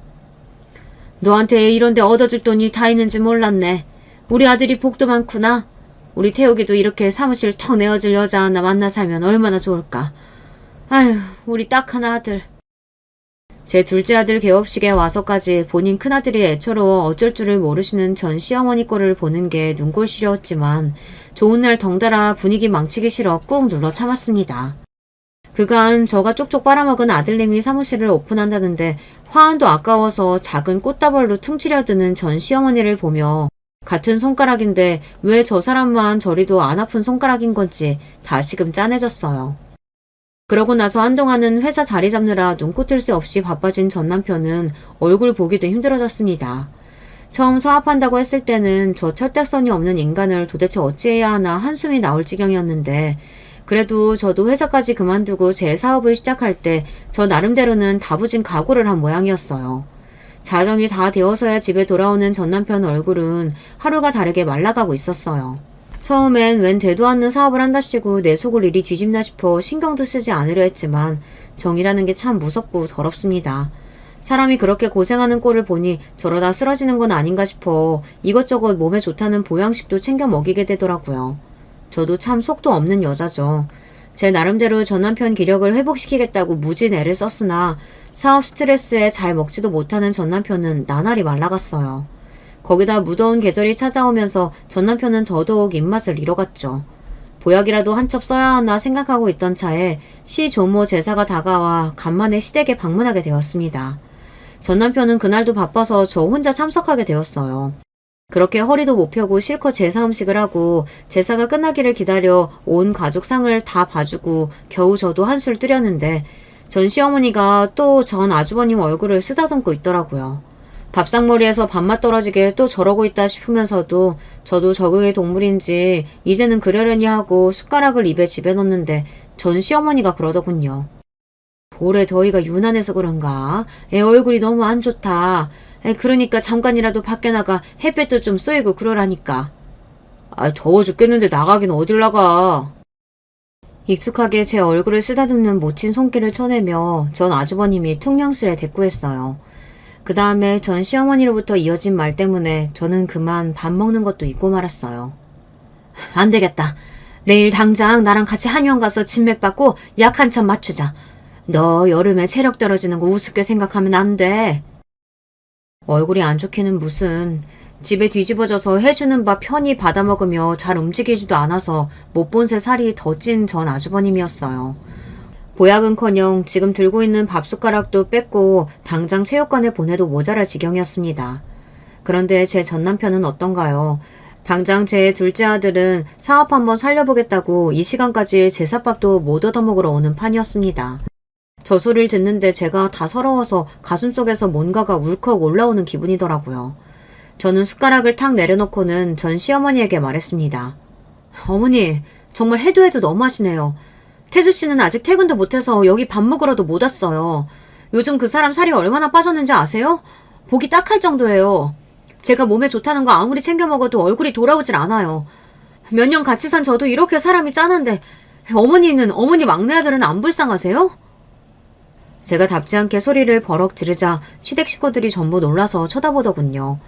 너한테 이런 데 얻어줄 돈이 다 있는지 몰랐네. 우리 아들이 복도 많구나. 우리 태욱이도 이렇게 사무실 턱 내어줄 여자 하나 만나 살면 얼마나 좋을까. 아휴, 우리 딱 하나 아들. 제 둘째 아들 개업식에 와서까지 본인 큰아들이 애처로워 어쩔 줄을 모르시는 전 시어머니 꼴을 보는 게 눈꼴 시려웠지만 좋은 날 덩달아 분위기 망치기 싫어 꾹 눌러 참았습니다. 그간 저가 쪽쪽 빨아먹은 아들님이 사무실을 오픈한다는데 화환도 아까워서 작은 꽃다발로 퉁치려드는 전 시어머니를 보며 같은 손가락인데 왜 저 사람만 저리도 안 아픈 손가락인 건지 다시금 짠해졌어요. 그러고 나서 한동안은 회사 자리 잡느라 눈꽃을 새 없이 바빠진 전 남편은 얼굴 보기도 힘들어졌습니다. 처음 사업한다고 했을 때는 저 철딱선이 없는 인간을 도대체 어찌해야 하나 한숨이 나올 지경이었는데, 그래도 저도 회사까지 그만두고 제 사업을 시작할 때 저 나름대로는 다부진 각오를 한 모양이었어요. 자정이 다 되어서야 집에 돌아오는 전 남편 얼굴은 하루가 다르게 말라가고 있었어요. 처음엔 웬 되도 않는 사업을 한답시고 내 속을 이리 뒤집나 싶어 신경도 쓰지 않으려 했지만 정이라는 게 참 무섭고 더럽습니다. 사람이 그렇게 고생하는 꼴을 보니 저러다 쓰러지는 건 아닌가 싶어 이것저것 몸에 좋다는 보양식도 챙겨 먹이게 되더라고요. 저도 참 속도 없는 여자죠. 제 나름대로 전 남편 기력을 회복시키겠다고 무진 애를 썼으나 사업 스트레스에 잘 먹지도 못하는 전 남편은 나날이 말라갔어요. 거기다 무더운 계절이 찾아오면서 전 남편은 더더욱 입맛을 잃어갔죠. 보약이라도 한 첩 써야 하나 생각하고 있던 차에 시조모 제사가 다가와 간만에 시댁에 방문하게 되었습니다. 전 남편은 그날도 바빠서 저 혼자 참석하게 되었어요. 그렇게 허리도 못 펴고 실컷 제사 음식을 하고 제사가 끝나기를 기다려 온 가족 상을 다 봐주고 겨우 저도 한술 뜨렸는데 전 시어머니가 또 전 아주버님 얼굴을 쓰다듬고 있더라고요. 밥상머리에서 밥맛 떨어지게 또 저러고 있다 싶으면서도 저도 적응의 동물인지 이제는 그러려니 하고 숟가락을 입에 집어넣는데 전 시어머니가 그러더군요. 올해 더위가 유난해서 그런가? 애 얼굴이 너무 안 좋다. 그러니까 잠깐이라도 밖에 나가 햇볕도 좀 쏘이고 그러라니까. 더워 죽겠는데 나가긴 어딜 나가. 익숙하게 제 얼굴을 쓰다듬는 모친 손길을 쳐내며 전 아주버님이 퉁명스레 대꾸했어요. 그 다음에 전 시어머니로부터 이어진 말 때문에 저는 그만 밥 먹는 것도 잊고 말았어요. 안 되겠다. 내일 당장 나랑 같이 한의원 가서 진맥 받고 약 한 참 맞추자. 너 여름에 체력 떨어지는 거 우습게 생각하면 안 돼. 얼굴이 안 좋기는 무슨. 집에 뒤집어져서 해주는 밥 편히 받아먹으며 잘 움직이지도 않아서 못 본 새 살이 더 찐 전 아주버님이었어요. 보약은커녕 지금 들고 있는 밥숟가락도 뺐고 당장 체육관에 보내도 모자랄 지경이었습니다. 그런데 제 전 남편은 어떤가요? 당장 제 둘째 아들은 사업 한번 살려보겠다고 이 시간까지 제사밥도 못 얻어먹으러 오는 판이었습니다. 저 소리를 듣는데 제가 다 서러워서 가슴속에서 뭔가가 울컥 올라오는 기분이더라고요. 저는 숟가락을 탁 내려놓고는 전 시어머니에게 말했습니다. 어머니, 정말 해도 해도 너무하시네요. 태주 씨는 아직 퇴근도 못해서 여기 밥 먹으러도 못 왔어요. 요즘 그 사람 살이 얼마나 빠졌는지 아세요? 보기 딱할 정도예요. 제가 몸에 좋다는 거 아무리 챙겨 먹어도 얼굴이 돌아오질 않아요. 몇 년 같이 산 저도 이렇게 사람이 짠한데 어머니 막내 아들은 안 불쌍하세요? 제가 답지 않게 소리를 버럭 지르자 시댁 식구들이 전부 놀라서 쳐다보더군요.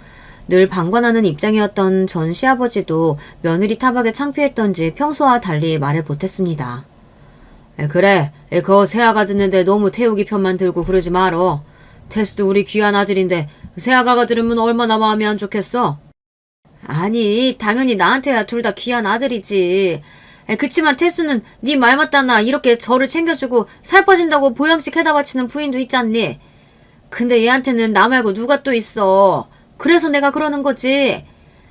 늘 방관하는 입장이었던 전 시아버지도 며느리 타박에 창피했던지 평소와 달리 말을 못했습니다. 그래, 그 새아가 듣는데 너무 태우기 편만 들고 그러지 말어. 태수도 우리 귀한 아들인데 새아가가 들으면 얼마나 마음이 안 좋겠어? 아니, 당연히 나한테야 둘 다 귀한 아들이지. 그치만 태수는 네 말 맞다나 이렇게 저를 챙겨주고 살 빠진다고 보양식 해다 바치는 부인도 있잖니. 근데 얘한테는 나 말고 누가 또 있어. 그래서 내가 그러는 거지.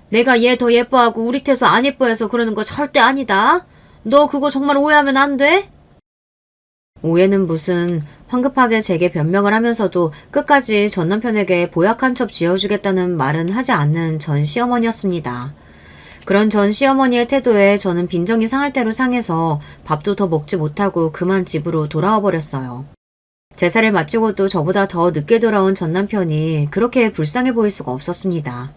내가 얘 더 예뻐하고 우리 태수 안 예뻐해서 그러는 거 절대 아니다. 너 그거 정말 오해하면 안 돼? 오해는 무슨. 황급하게 제게 변명을 하면서도 끝까지 전 남편에게 보약 한 첩 쥐어주겠다는 말은 하지 않는 전 시어머니였습니다. 그런 전 시어머니의 태도에 저는 빈정이 상할 대로 상해서 밥도 더 먹지 못하고 그만 집으로 돌아와 버렸어요. 제사를 마치고도 저보다 더 늦게 돌아온 전 남편이 그렇게 불쌍해 보일 수가 없었습니다.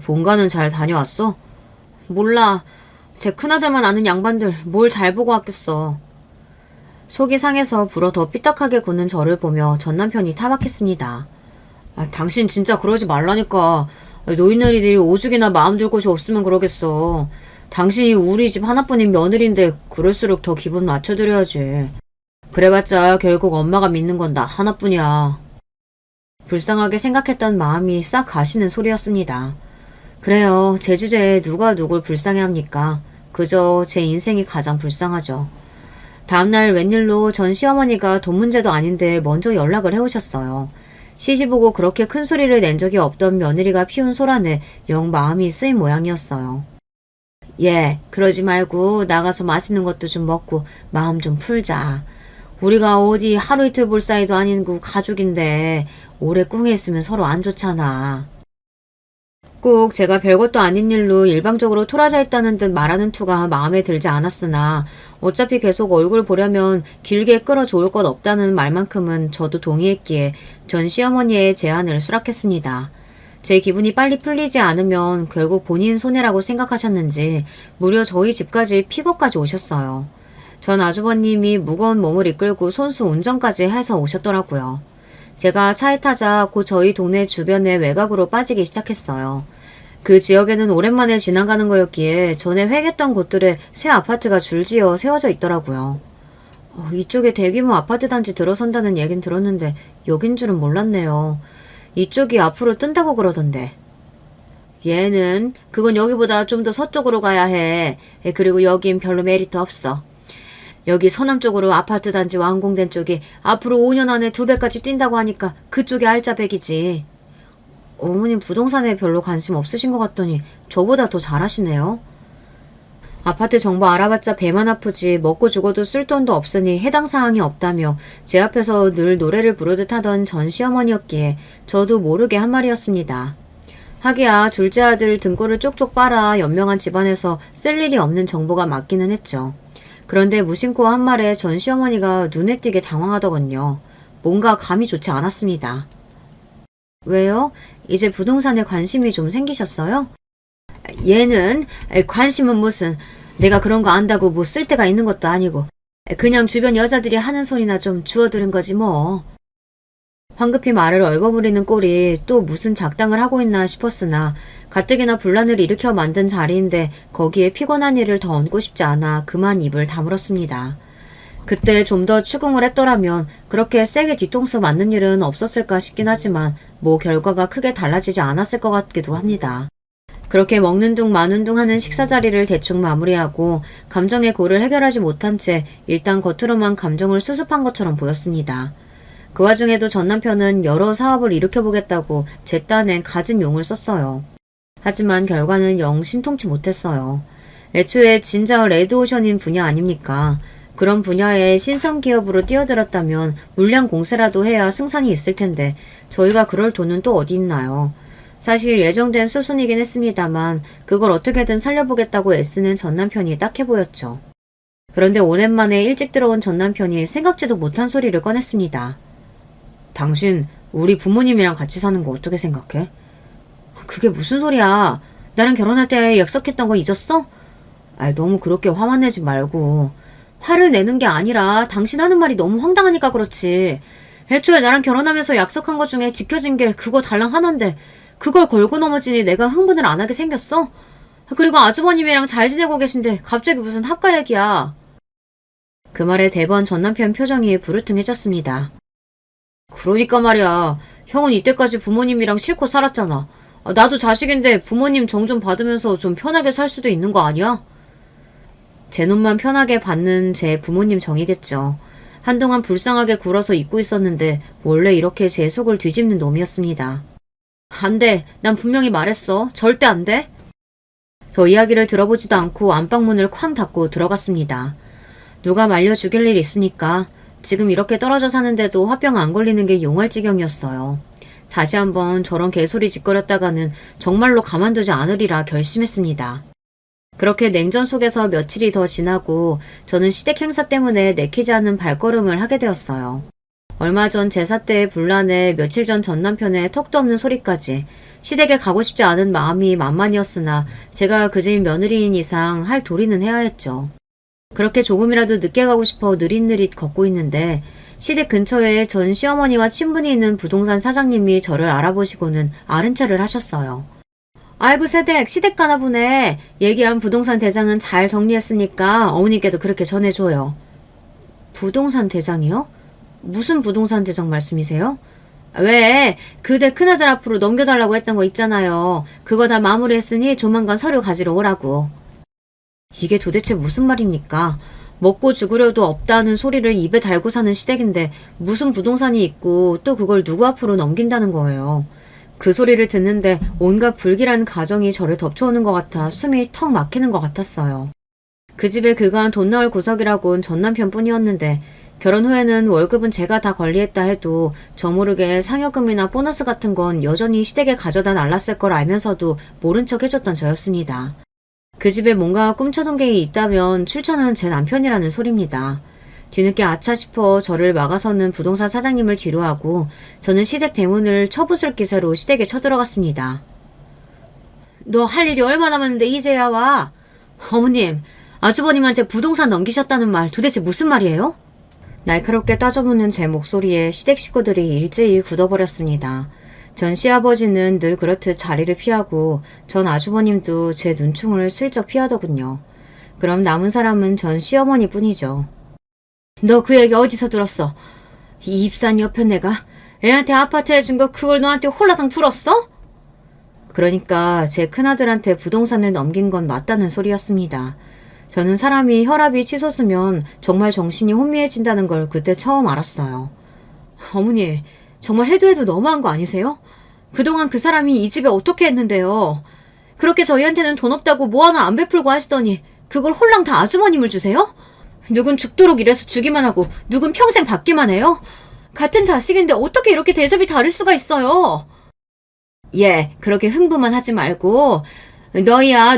본가는 잘 다녀왔어? 몰라. 제 큰아들만 아는 양반들 뭘 잘 보고 왔겠어. 속이 상해서 불어 더 삐딱하게 굳는 저를 보며 전 남편이 타박했습니다. 당신 진짜 그러지 말라니까. 노인네리들이 오죽이나 마음 둘 곳이 없으면 그러겠어. 당신이 우리 집 하나뿐인 며느리인데 그럴수록 더 기분 맞춰드려야지. 그래봤자 결국 엄마가 믿는 건 나 하나뿐이야. 불쌍하게 생각했던 마음이 싹 가시는 소리였습니다. 그래요. 제 주제에 누가 누굴 불쌍해합니까? 그저 제 인생이 가장 불쌍하죠. 다음날 웬일로 전 시어머니가 돈 문제도 아닌데 먼저 연락을 해오셨어요. 시시보고 그렇게 큰 소리를 낸 적이 없던 며느리가 피운 소란에 영 마음이 쓰인 모양이었어요. 예, 그러지 말고 나가서 맛있는 것도 좀 먹고 마음 좀 풀자. 우리가 어디 하루 이틀 볼 사이도 아니고 가족인데 오래 꿍해 있으면 서로 안 좋잖아. 꼭 제가 별것도 아닌 일로 일방적으로 토라져 있다는 듯 말하는 투가 마음에 들지 않았으나 어차피 계속 얼굴 보려면 길게 끌어좋을 것 없다는 말만큼은 저도 동의했기에 전 시어머니의 제안을 수락했습니다. 제 기분이 빨리 풀리지 않으면 결국 본인 손해라고 생각하셨는지 무려 저희 집까지 픽업까지 오셨어요. 전 아주버님이 무거운 몸을 이끌고 손수 운전까지 해서 오셨더라고요. 제가 차에 타자 곧 저희 동네 주변의 외곽으로 빠지기 시작했어요. 그 지역에는 오랜만에 지나가는 거였기에 전에 횡했던 곳들에 새 아파트가 줄지어 세워져 있더라고요. 이쪽에 대규모 아파트 단지 들어선다는 얘긴 들었는데 여긴 줄은 몰랐네요. 이쪽이 앞으로 뜬다고 그러던데. 얘는 그건 여기보다 좀 더 서쪽으로 가야 해. 그리고 여긴 별로 메리트 없어. 여기 서남 쪽으로 아파트 단지 완공된 쪽이 앞으로 5년 안에 2배까지 뛴다고 하니까 그쪽이 알짜배기지. 어머님 부동산에 별로 관심 없으신 것 같더니 저보다 더 잘하시네요. 아파트 정보 알아봤자 배만 아프지 먹고 죽어도 쓸 돈도 없으니 해당 사항이 없다며 제 앞에서 늘 노래를 부르듯 하던 전 시어머니였기에 저도 모르게 한 말이었습니다. 하기야 둘째 아들 등골을 쪽쪽 빨아 연명한 집안에서 쓸 일이 없는 정보가 맞기는 했죠. 그런데 무심코 한 말에 전 시어머니가 눈에 띄게 당황하더군요. 뭔가 감이 좋지 않았습니다. 왜요? 이제 부동산에 관심이 좀 생기셨어요? 얘는 관심은 무슨 내가 그런 거 안다고 뭐 쓸 데가 있는 것도 아니고 그냥 주변 여자들이 하는 소리나 좀 주워들은 거지 뭐. 황급히 말을 얼버무리는 꼴이 또 무슨 작당을 하고 있나 싶었으나 가뜩이나 분란을 일으켜 만든 자리인데 거기에 피곤한 일을 더 얹고 싶지 않아 그만 입을 다물었습니다. 그때 좀 더 추궁을 했더라면 그렇게 세게 뒤통수 맞는 일은 없었을까 싶긴 하지만 뭐 결과가 크게 달라지지 않았을 것 같기도 합니다. 그렇게 먹는 둥 마는 둥 하는 식사 자리를 대충 마무리하고 감정의 골을 해결하지 못한 채 일단 겉으로만 감정을 수습한 것처럼 보였습니다. 그 와중에도 전 남편은 여러 사업을 일으켜보겠다고 제 딴엔 갖은 용을 썼어요. 하지만 결과는 영 신통치 못했어요. 애초에 진짜 레드오션인 분야 아닙니까? 그런 분야에 신성기업으로 뛰어들었다면 물량 공세라도 해야 승산이 있을 텐데 저희가 그럴 돈은 또 어디 있나요? 사실 예정된 수순이긴 했습니다만 그걸 어떻게든 살려보겠다고 애쓰는 전 남편이 딱해 보였죠. 그런데 5년 만에 일찍 들어온 전 남편이 생각지도 못한 소리를 꺼냈습니다. 당신 우리 부모님이랑 같이 사는 거 어떻게 생각해? 그게 무슨 소리야? 나랑 결혼할 때 약속했던 거 잊었어? 너무 그렇게 화만 내지 말고. 화를 내는 게 아니라 당신 하는 말이 너무 황당하니까 그렇지. 애초에 나랑 결혼하면서 약속한 거 중에 지켜진 게 그거 달랑 하나인데 그걸 걸고 넘어지니 내가 흥분을 안 하게 생겼어? 그리고 아주버님이랑 잘 지내고 계신데 갑자기 무슨 합가 얘기야. 그 말에 대번 전 남편 표정이 부르퉁해졌습니다. 그러니까 말이야. 형은 이때까지 부모님이랑 실컷 살았잖아. 나도 자식인데 부모님 정 좀 받으면서 좀 편하게 살 수도 있는 거 아니야? 제 놈만 편하게 받는 제 부모님 정이겠죠. 한동안 불쌍하게 굴어서 잊고 있었는데 원래 이렇게 제 속을 뒤집는 놈이었습니다. 안 돼. 난 분명히 말했어. 절대 안 돼. 더 이야기를 들어보지도 않고 안방문을 쾅 닫고 들어갔습니다. 누가 말려 죽일 일 있습니까? 지금 이렇게 떨어져 사는데도 화병 안 걸리는 게 용할 지경이었어요. 다시 한번 저런 개소리 짓거렸다가는 정말로 가만두지 않으리라 결심했습니다. 그렇게 냉전 속에서 며칠이 더 지나고 저는 시댁 행사 때문에 내키지 않는 발걸음을 하게 되었어요. 얼마 전 제사 때의 분란에 며칠 전 전 남편의 턱도 없는 소리까지 시댁에 가고 싶지 않은 마음이 만만이었으나 제가 그 집 며느리인 이상 할 도리는 해야 했죠. 그렇게 조금이라도 늦게 가고 싶어 느릿느릿 걷고 있는데 시댁 근처에 전 시어머니와 친분이 있는 부동산 사장님이 저를 알아보시고는 아른 체를 하셨어요. 아이고 새댁 시댁 가나 보네. 얘기한 부동산 대장은 잘 정리했으니까 어머님께도 그렇게 전해줘요. 부동산 대장이요? 무슨 부동산 대장 말씀이세요? 왜? 그대 큰아들 앞으로 넘겨달라고 했던 거 있잖아요. 그거 다 마무리했으니 조만간 서류 가지러 오라고. 이게 도대체 무슨 말입니까? 먹고 죽으려도 없다는 소리를 입에 달고 사는 시댁인데 무슨 부동산이 있고 또 그걸 누구 앞으로 넘긴다는 거예요. 그 소리를 듣는데 온갖 불길한 가정이 저를 덮쳐오는 것 같아 숨이 턱 막히는 것 같았어요. 그 집에 그간 돈 나올 구석이라곤 전 남편뿐이었는데 결혼 후에는 월급은 제가 다 관리했다 해도 저 모르게 상여금이나 보너스 같은 건 여전히 시댁에 가져다 날랐을 걸 알면서도 모른 척 해줬던 저였습니다. 그 집에 뭔가 꿈쳐둔 게 있다면 출처는 제 남편이라는 소리입니다. 뒤늦게 아차 싶어 저를 막아서는 부동산 사장님을 뒤로하고 저는 시댁 대문을 쳐부술 기세로 시댁에 쳐들어갔습니다. 너 할 일이 얼마나 많은데 이제야 와? 어머님, 아주버님한테 부동산 넘기셨다는 말 도대체 무슨 말이에요? 날카롭게 따져보는 제 목소리에 시댁 식구들이 일제히 굳어버렸습니다. 전 시아버지는 늘 그렇듯 자리를 피하고 전 아주버님도 제 눈총을 슬쩍 피하더군요. 그럼 남은 사람은 전 시어머니 뿐이죠. 너 그 얘기 어디서 들었어? 이 입산 옆에 내가 애한테 아파트 해준 거 그걸 너한테 홀라당 풀었어? 그러니까 제 큰아들한테 부동산을 넘긴 건 맞다는 소리였습니다. 저는 사람이 혈압이 치솟으면 정말 정신이 혼미해진다는 걸 그때 처음 알았어요. 어머니, 정말 해도 너무한 거 아니세요? 그동안 그 사람이 이 집에 어떻게 했는데요? 그렇게 저희한테는 돈 없다고 뭐 하나 안 베풀고 하시더니 그걸 홀랑 다 아주머님을 주세요? 누군 죽도록 일해서 주기만 하고 누군 평생 받기만 해요? 같은 자식인데 어떻게 이렇게 대접이 다를 수가 있어요? 예, 그렇게 흥부만 하지 말고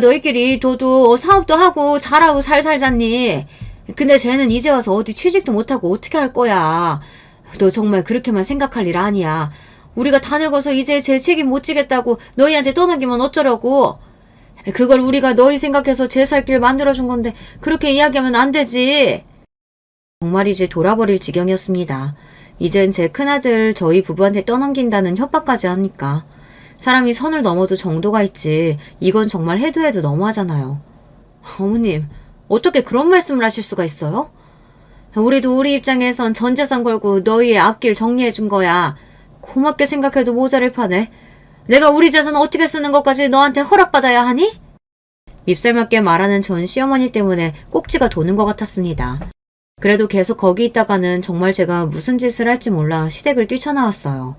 너희끼리 도도 사업도 하고 잘하고 잘 살잖니. 근데 쟤는 이제 와서 어디 취직도 못하고 어떻게 할 거야. 너 정말 그렇게만 생각할 일 아니야. 우리가 다 늙어서 이제 제 책임 못 지겠다고 너희한테 떠넘기면 어쩌려고. 그걸 우리가 너희 생각해서 제 살 길 만들어준 건데 그렇게 이야기하면 안 되지. 정말 이제 돌아버릴 지경이었습니다. 이젠 제 큰아들 저희 부부한테 떠넘긴다는 협박까지 하니까. 사람이 선을 넘어도 정도가 있지 이건 정말 해도 너무하잖아요. 어머님, 어떻게 그런 말씀을 하실 수가 있어요? 우리도 우리 입장에선 전 재산 걸고 너희의 앞길 정리해준 거야. 고맙게 생각해도 모자를 파네. 내가 우리 재산 어떻게 쓰는 것까지 너한테 허락받아야 하니? 밉살맞게 말하는 전 시어머니 때문에 꼭지가 도는 것 같았습니다. 그래도 계속 거기 있다가는 정말 제가 무슨 짓을 할지 몰라 시댁을 뛰쳐나왔어요.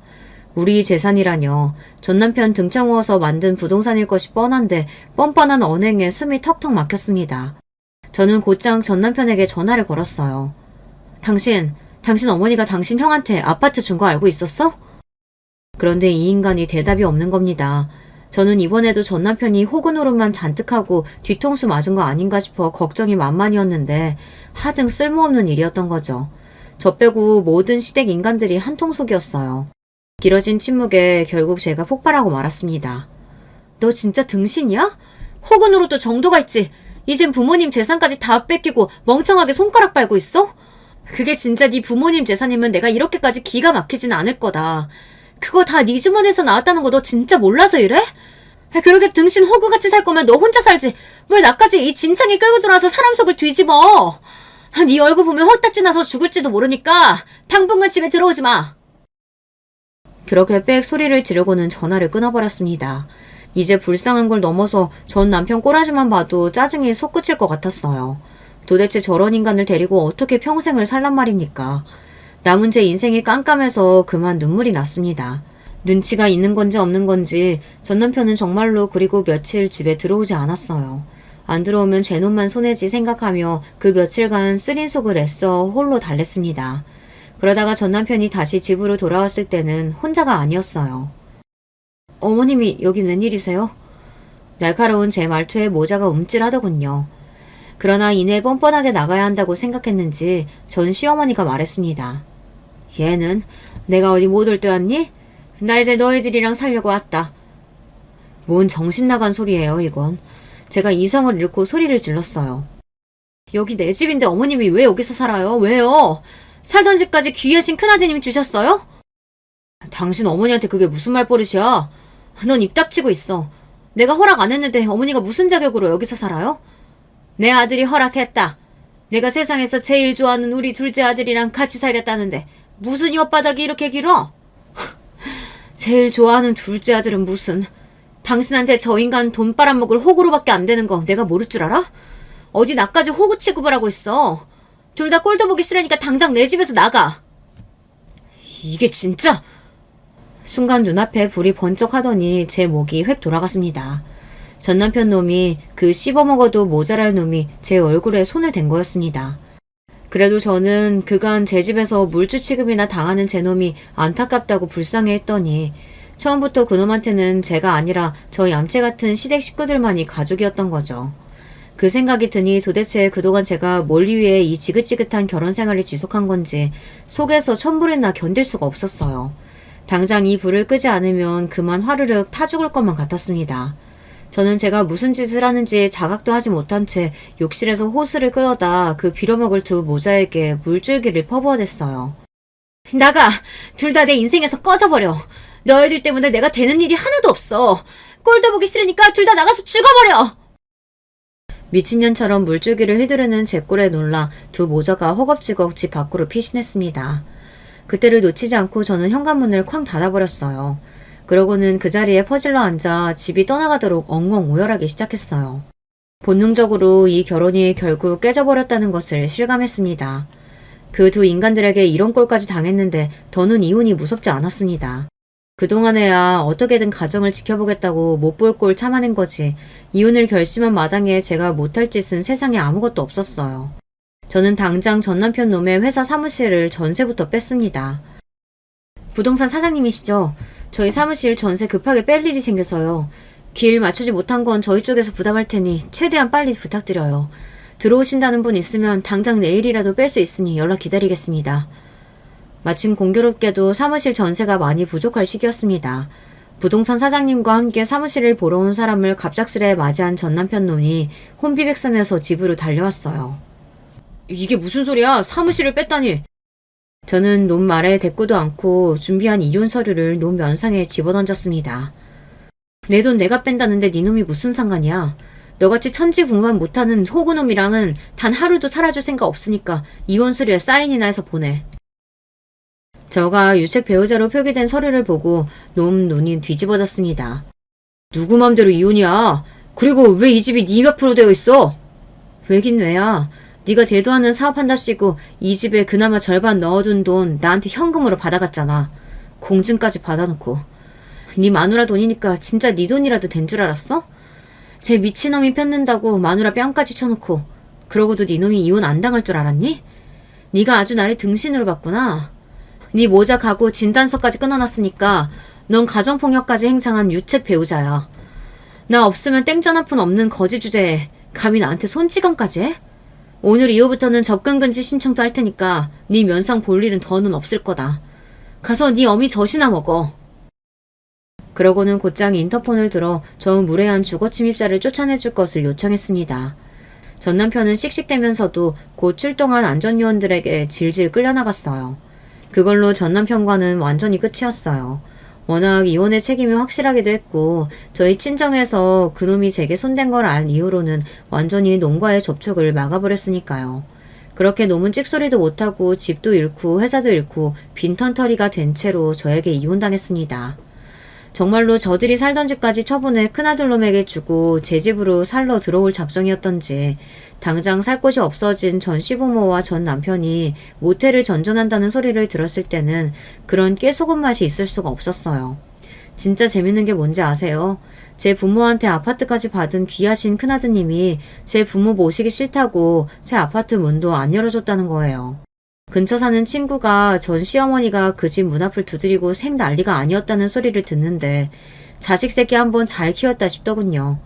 우리 재산이라뇨. 전 남편 등쳐모아서 만든 부동산일 것이 뻔한데 뻔뻔한 언행에 숨이 턱턱 막혔습니다. 저는 곧장 전 남편에게 전화를 걸었어요. 당신 어머니가 당신 형한테 아파트 준 거 알고 있었어? 그런데 이 인간이 대답이 없는 겁니다. 저는 이번에도 전 남편이 호구노릇만 잔뜩 하고 뒤통수 맞은 거 아닌가 싶어 걱정이 만만이었는데 하등 쓸모없는 일이었던 거죠. 저 빼고 모든 시댁 인간들이 한통속이었어요. 길어진 침묵에 결국 제가 폭발하고 말았습니다. 너 진짜 등신이야? 호구노릇도 정도가 있지. 이젠 부모님 재산까지 다 뺏기고 멍청하게 손가락 빨고 있어? 그게 진짜 네 부모님 재산이면 내가 이렇게까지 기가 막히진 않을 거다. 그거 다 네 주머니에서 나왔다는 거 너 진짜 몰라서 이래? 그러게 등신 호구같이 살 거면 너 혼자 살지. 왜 나까지 이 진창에 끌고 들어와서 사람 속을 뒤집어. 네 얼굴 보면 헛다지 나서 죽을지도 모르니까 당분간 집에 들어오지 마. 그렇게 빽 소리를 지르고는 전화를 끊어버렸습니다. 이제 불쌍한 걸 넘어서 전 남편 꼬라지만 봐도 짜증이 솟구칠 것 같았어요. 도대체 저런 인간을 데리고 어떻게 평생을 살란 말입니까? 남은 제 인생이 깜깜해서 그만 눈물이 났습니다. 눈치가 있는 건지 없는 건지 전 남편은 정말로 그리고 며칠 집에 들어오지 않았어요. 안 들어오면 제 놈만 손해지 생각하며 그 며칠간 쓰린 속을 애써 홀로 달랬습니다. 그러다가 전 남편이 다시 집으로 돌아왔을 때는 혼자가 아니었어요. 어머님이 여긴 웬일이세요? 날카로운 제 말투에 모자가 움찔하더군요. 그러나 이내 뻔뻔하게 나가야 한다고 생각했는지 전 시어머니가 말했습니다. 얘는 내가 어디 못 올 때 왔니? 나 이제 너희들이랑 살려고 왔다. 뭔 정신 나간 소리예요 이건. 제가 이성을 잃고 소리를 질렀어요. 여기 내 집인데 어머님이 왜 여기서 살아요? 왜요? 살던 집까지 귀하신 큰아드님이 주셨어요? 당신 어머니한테 그게 무슨 말버릇이야? 넌 입 닥치고 있어. 내가 허락 안 했는데 어머니가 무슨 자격으로 여기서 살아요? 내 아들이 허락했다. 내가 세상에서 제일 좋아하는 우리 둘째 아들이랑 같이 살겠다는데 무슨 혓바닥이 이렇게 길어? 제일 좋아하는 둘째 아들은 무슨. 당신한테 저 인간 돈 빨아먹을 호구로밖에 안 되는 거 내가 모를 줄 알아? 어디 나까지 호구 취급을 하고 있어. 둘 다 꼴도 보기 싫으니까 당장 내 집에서 나가. 이게 진짜? 순간 눈앞에 불이 번쩍하더니 제 목이 획 돌아갔습니다. 전 남편 놈이 그 씹어먹어도 모자랄 놈이 제 얼굴에 손을 댄 거였습니다. 그래도 저는 그간 제 집에서 물주 취급이나 당하는 제 놈이 안타깝다고 불쌍해했더니 처음부터 그놈한테는 제가 아니라 저 얌체 같은 시댁 식구들만이 가족이었던 거죠. 그 생각이 드니 도대체 그동안 제가 뭘 위해 이 지긋지긋한 결혼 생활을 지속한 건지 속에서 천불이 나 견딜 수가 없었어요. 당장 이 불을 끄지 않으면 그만 화르륵 타 죽을 것만 같았습니다. 저는 제가 무슨 짓을 하는지 자각도 하지 못한 채 욕실에서 호스를 끌어다 그 빌어먹을 두 모자에게 물줄기를 퍼부어댔어요. 나가! 둘 다 내 인생에서 꺼져버려! 너희들 때문에 내가 되는 일이 하나도 없어! 꼴도 보기 싫으니까 둘 다 나가서 죽어버려! 미친년처럼 물줄기를 휘두르는 제 꼴에 놀라 두 모자가 허겁지겁 집 밖으로 피신했습니다. 그때를 놓치지 않고 저는 현관문을 쾅 닫아버렸어요. 그러고는 그 자리에 퍼질러 앉아 집이 떠나가도록 엉엉 오열하기 시작했어요. 본능적으로 이 결혼이 결국 깨져버렸다는 것을 실감했습니다. 그 두 인간들에게 이런 꼴까지 당했는데 더는 이혼이 무섭지 않았습니다. 그동안에야 어떻게든 가정을 지켜보겠다고 못 볼 꼴 참아낸 거지 이혼을 결심한 마당에 제가 못할 짓은 세상에 아무것도 없었어요. 저는 당장 전 남편 놈의 회사 사무실을 전세부터 뺐습니다. 부동산 사장님이시죠? 저희 사무실 전세 급하게 뺄 일이 생겨서요. 길 맞추지 못한 건 저희 쪽에서 부담할 테니 최대한 빨리 부탁드려요. 들어오신다는 분 있으면 당장 내일이라도 뺄 수 있으니 연락 기다리겠습니다. 마침 공교롭게도 사무실 전세가 많이 부족할 시기였습니다. 부동산 사장님과 함께 사무실을 보러 온 사람을 갑작스레 맞이한 전 남편 놈이 혼비백산해서 집으로 달려왔어요. 이게 무슨 소리야? 사무실을 뺐다니. 저는 놈 말에 대꾸도 않고 준비한 이혼 서류를 놈 면상에 집어던졌습니다. 내 돈 내가 뺀다는데 네 놈이 무슨 상관이야. 너같이 천지국만 못하는 호구놈이랑은 단 하루도 살아줄 생각 없으니까 이혼 서류에 사인이나 해서 보내. 저가 유책 배우자로 표기된 서류를 보고 놈 눈이 뒤집어졌습니다. 누구 맘대로 이혼이야. 그리고 왜 이 집이 네 앞으로 되어 있어? 왜긴 왜야. 네가 대도하는 사업한답시고 이 집에 그나마 절반 넣어둔 돈 나한테 현금으로 받아갔잖아. 공증까지 받아놓고. 네 마누라 돈이니까 진짜 네 돈이라도 된 줄 알았어? 쟤 미친놈이 폈는다고 마누라 뺨까지 쳐놓고 그러고도 네 놈이 이혼 안 당할 줄 알았니? 네가 아주 나를 등신으로 봤구나. 네 모자 가고 진단서까지 끊어놨으니까 넌 가정폭력까지 행상한 유책 배우자야. 나 없으면 땡전 한 푼 없는 거지 주제에 감히 나한테 손찌검까지 해? 오늘 이후부터는 접근금지 신청도 할 테니까 네 면상 볼 일은 더는 없을 거다. 가서 네 어미 젖이나 먹어. 그러고는 곧장 인터폰을 들어 저 무례한 주거침입자를 쫓아내줄 것을 요청했습니다. 전 남편은 씩씩대면서도 곧 출동한 안전요원들에게 질질 끌려나갔어요. 그걸로 전 남편과는 완전히 끝이었어요. 워낙 이혼의 책임이 확실하기도 했고 저희 친정에서 그놈이 제게 손댄 걸 알 이후로는 완전히 놈과의 접촉을 막아버렸으니까요. 그렇게 놈은 찍소리도 못하고 집도 잃고 회사도 잃고 빈털터리가 된 채로 저에게 이혼당했습니다. 정말로 저들이 살던 집까지 처분해 큰아들 놈에게 주고 제 집으로 살러 들어올 작정이었던지 당장 살 곳이 없어진 전 시부모와 전 남편이 모텔을 전전한다는 소리를 들었을 때는 그런 깨소금 맛이 있을 수가 없었어요. 진짜 재밌는 게 뭔지 아세요? 제 부모한테 아파트까지 받은 귀하신 큰아드님이 제 부모 모시기 싫다고 새 아파트 문도 안 열어줬다는 거예요. 근처 사는 친구가 전 시어머니가 그 집 문 앞을 두드리고 생 난리가 아니었다는 소리를 듣는데 자식 새끼 한번 잘 키웠다 싶더군요.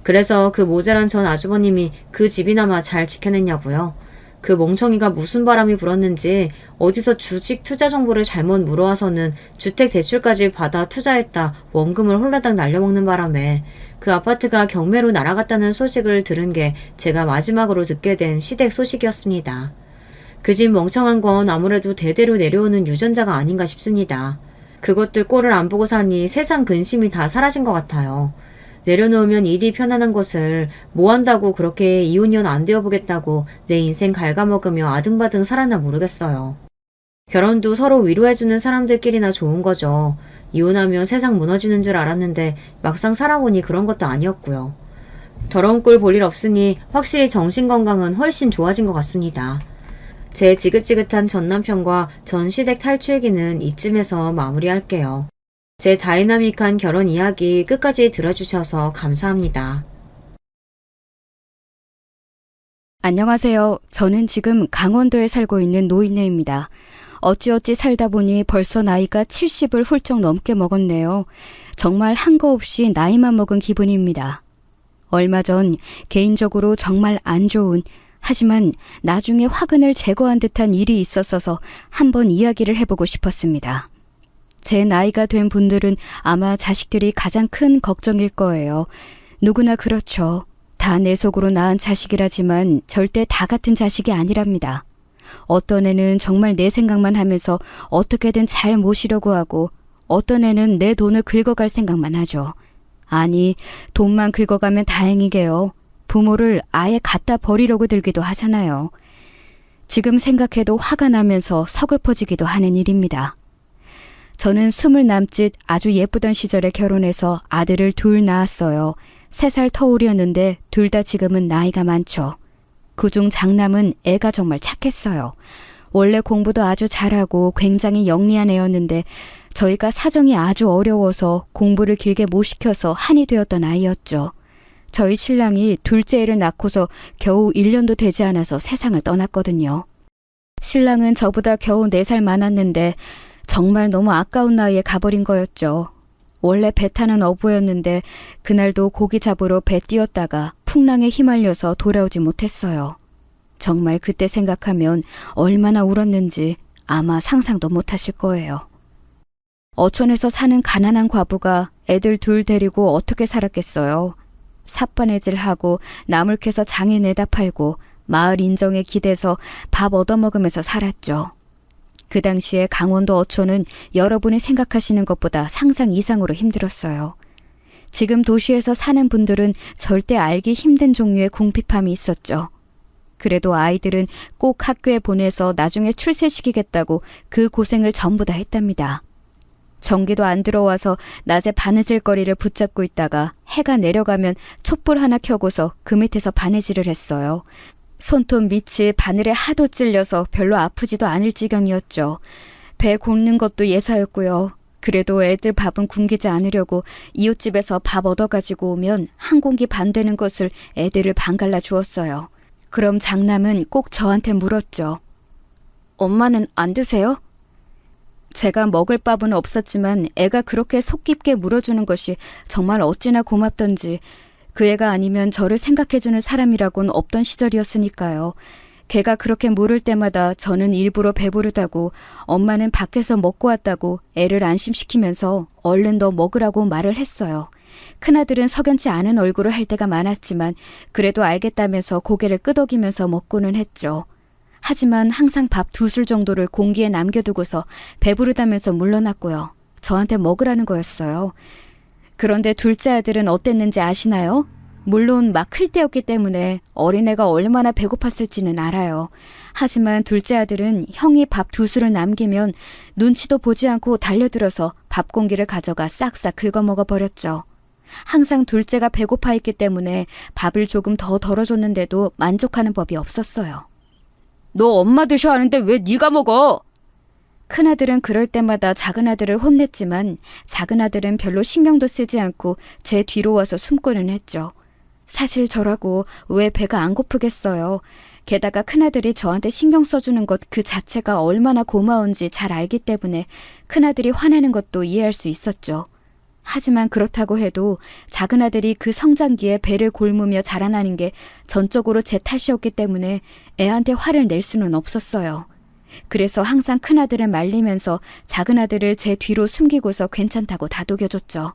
그래서 그 모자란 전 아주버님이 그 집이나마 잘 지켜냈냐고요. 그 멍청이가 무슨 바람이 불었는지 어디서 주식 투자 정보를 잘못 물어와서는 주택 대출까지 받아 투자했다 원금을 홀라당 날려먹는 바람에 그 아파트가 경매로 날아갔다는 소식을 들은 게 제가 마지막으로 듣게 된 시댁 소식이었습니다. 그 집 멍청한 건 아무래도 대대로 내려오는 유전자가 아닌가 싶습니다. 그것들 꼴을 안 보고 사니 세상 근심이 다 사라진 것 같아요. 내려놓으면 일이 편안한 것을 뭐 한다고 그렇게 이혼년 안 되어보겠다고 내 인생 갉아먹으며 아등바등 살았나 모르겠어요. 결혼도 서로 위로해주는 사람들끼리나 좋은 거죠. 이혼하면 세상 무너지는 줄 알았는데 막상 살아보니 그런 것도 아니었고요. 더러운 꼴 볼 일 없으니 확실히 정신건강은 훨씬 좋아진 것 같습니다. 제 지긋지긋한 전남편과 전 시댁 탈출기는 이쯤에서 마무리할게요. 제 다이나믹한 결혼 이야기 끝까지 들어주셔서 감사합니다. 안녕하세요. 저는 지금 강원도에 살고 있는 노인네입니다. 어찌어찌 살다 보니 벌써 나이가 70을 훌쩍 넘게 먹었네요. 정말 한 거 없이 나이만 먹은 기분입니다. 얼마 전 개인적으로 정말 안 좋은, 하지만 나중에 화근을 제거한 듯한 일이 있었어서 한번 이야기를 해보고 싶었습니다. 제 나이가 된 분들은 아마 자식들이 가장 큰 걱정일 거예요. 누구나 그렇죠. 다 내 속으로 낳은 자식이라지만 절대 다 같은 자식이 아니랍니다. 어떤 애는 정말 내 생각만 하면서 어떻게든 잘 모시려고 하고, 어떤 애는 내 돈을 긁어갈 생각만 하죠. 아니, 돈만 긁어가면 다행이게요. 부모를 아예 갖다 버리려고 들기도 하잖아요. 지금 생각해도 화가 나면서 서글퍼지기도 하는 일입니다. 저는 20 남짓 아주 예쁘던 시절에 결혼해서 아들을 둘 낳았어요. 3살 터울이었는데 둘 다 지금은 나이가 많죠. 그중 장남은 애가 정말 착했어요. 원래 공부도 아주 잘하고 굉장히 영리한 애였는데 저희가 사정이 아주 어려워서 공부를 길게 못 시켜서 한이 되었던 아이였죠. 저희 신랑이 둘째 애를 낳고서 겨우 1년도 되지 않아서 세상을 떠났거든요. 신랑은 저보다 겨우 4살 많았는데 정말 너무 아까운 나이에 가버린 거였죠. 원래 배 타는 어부였는데 그날도 고기 잡으러 배 띄었다가 풍랑에 휘말려서 돌아오지 못했어요. 정말 그때 생각하면 얼마나 울었는지 아마 상상도 못하실 거예요. 어촌에서 사는 가난한 과부가 애들 둘 데리고 어떻게 살았겠어요. 삿바네질하고 나물 캐서 장에 내다 팔고 마을 인정에 기대서 밥 얻어먹으면서 살았죠. 그 당시에 강원도 어촌은 여러분이 생각하시는 것보다 상상 이상으로 힘들었어요. 지금 도시에서 사는 분들은 절대 알기 힘든 종류의 궁핍함이 있었죠. 그래도 아이들은 꼭 학교에 보내서 나중에 출세시키겠다고 그 고생을 전부 다 했답니다. 전기도 안 들어와서 낮에 바느질거리를 붙잡고 있다가 해가 내려가면 촛불 하나 켜고서 그 밑에서 바느질을 했어요. 손톱 밑이 바늘에 하도 찔려서 별로 아프지도 않을 지경이었죠. 배 굽는 것도 예사였고요. 그래도 애들 밥은 굶기지 않으려고 이웃집에서 밥 얻어가지고 오면 한 공기 반 되는 것을 애들을 반갈라 주었어요. 그럼 장남은 꼭 저한테 물었죠. 엄마는 안 드세요? 제가 먹을 밥은 없었지만 애가 그렇게 속 깊게 물어주는 것이 정말 어찌나 고맙던지, 그 애가 아니면 저를 생각해주는 사람이라곤 없던 시절이었으니까요. 걔가 그렇게 물을 때마다 저는 일부러 배부르다고, 엄마는 밖에서 먹고 왔다고 애를 안심시키면서 얼른 더 먹으라고 말을 했어요. 큰아들은 석연치 않은 얼굴을 할 때가 많았지만 그래도 알겠다면서 고개를 끄덕이면서 먹고는 했죠. 하지만 항상 밥 2술 정도를 공기에 남겨두고서 배부르다면서 물러났고요. 저한테 먹으라는 거였어요. 그런데 둘째 아들은 어땠는지 아시나요? 물론 막 클 때였기 때문에 어린애가 얼마나 배고팠을지는 알아요. 하지만 둘째 아들은 형이 밥 2술을 남기면 눈치도 보지 않고 달려들어서 밥 공기를 가져가 싹싹 긁어먹어 버렸죠. 항상 둘째가 배고파 있기 때문에 밥을 조금 더 덜어줬는데도 만족하는 법이 없었어요. 너 엄마 드셔 하는데 왜 네가 먹어? 큰아들은 그럴 때마다 작은아들을 혼냈지만 작은아들은 별로 신경도 쓰지 않고 제 뒤로 와서 숨고는 했죠. 사실 저라고 왜 배가 안 고프겠어요. 게다가 큰아들이 저한테 신경 써주는 것 그 자체가 얼마나 고마운지 잘 알기 때문에 큰아들이 화내는 것도 이해할 수 있었죠. 하지만 그렇다고 해도 작은아들이 그 성장기에 배를 골무며 자라나는 게 전적으로 제 탓이었기 때문에 애한테 화를 낼 수는 없었어요. 그래서 항상 큰아들을 말리면서 작은아들을 제 뒤로 숨기고서 괜찮다고 다독여줬죠.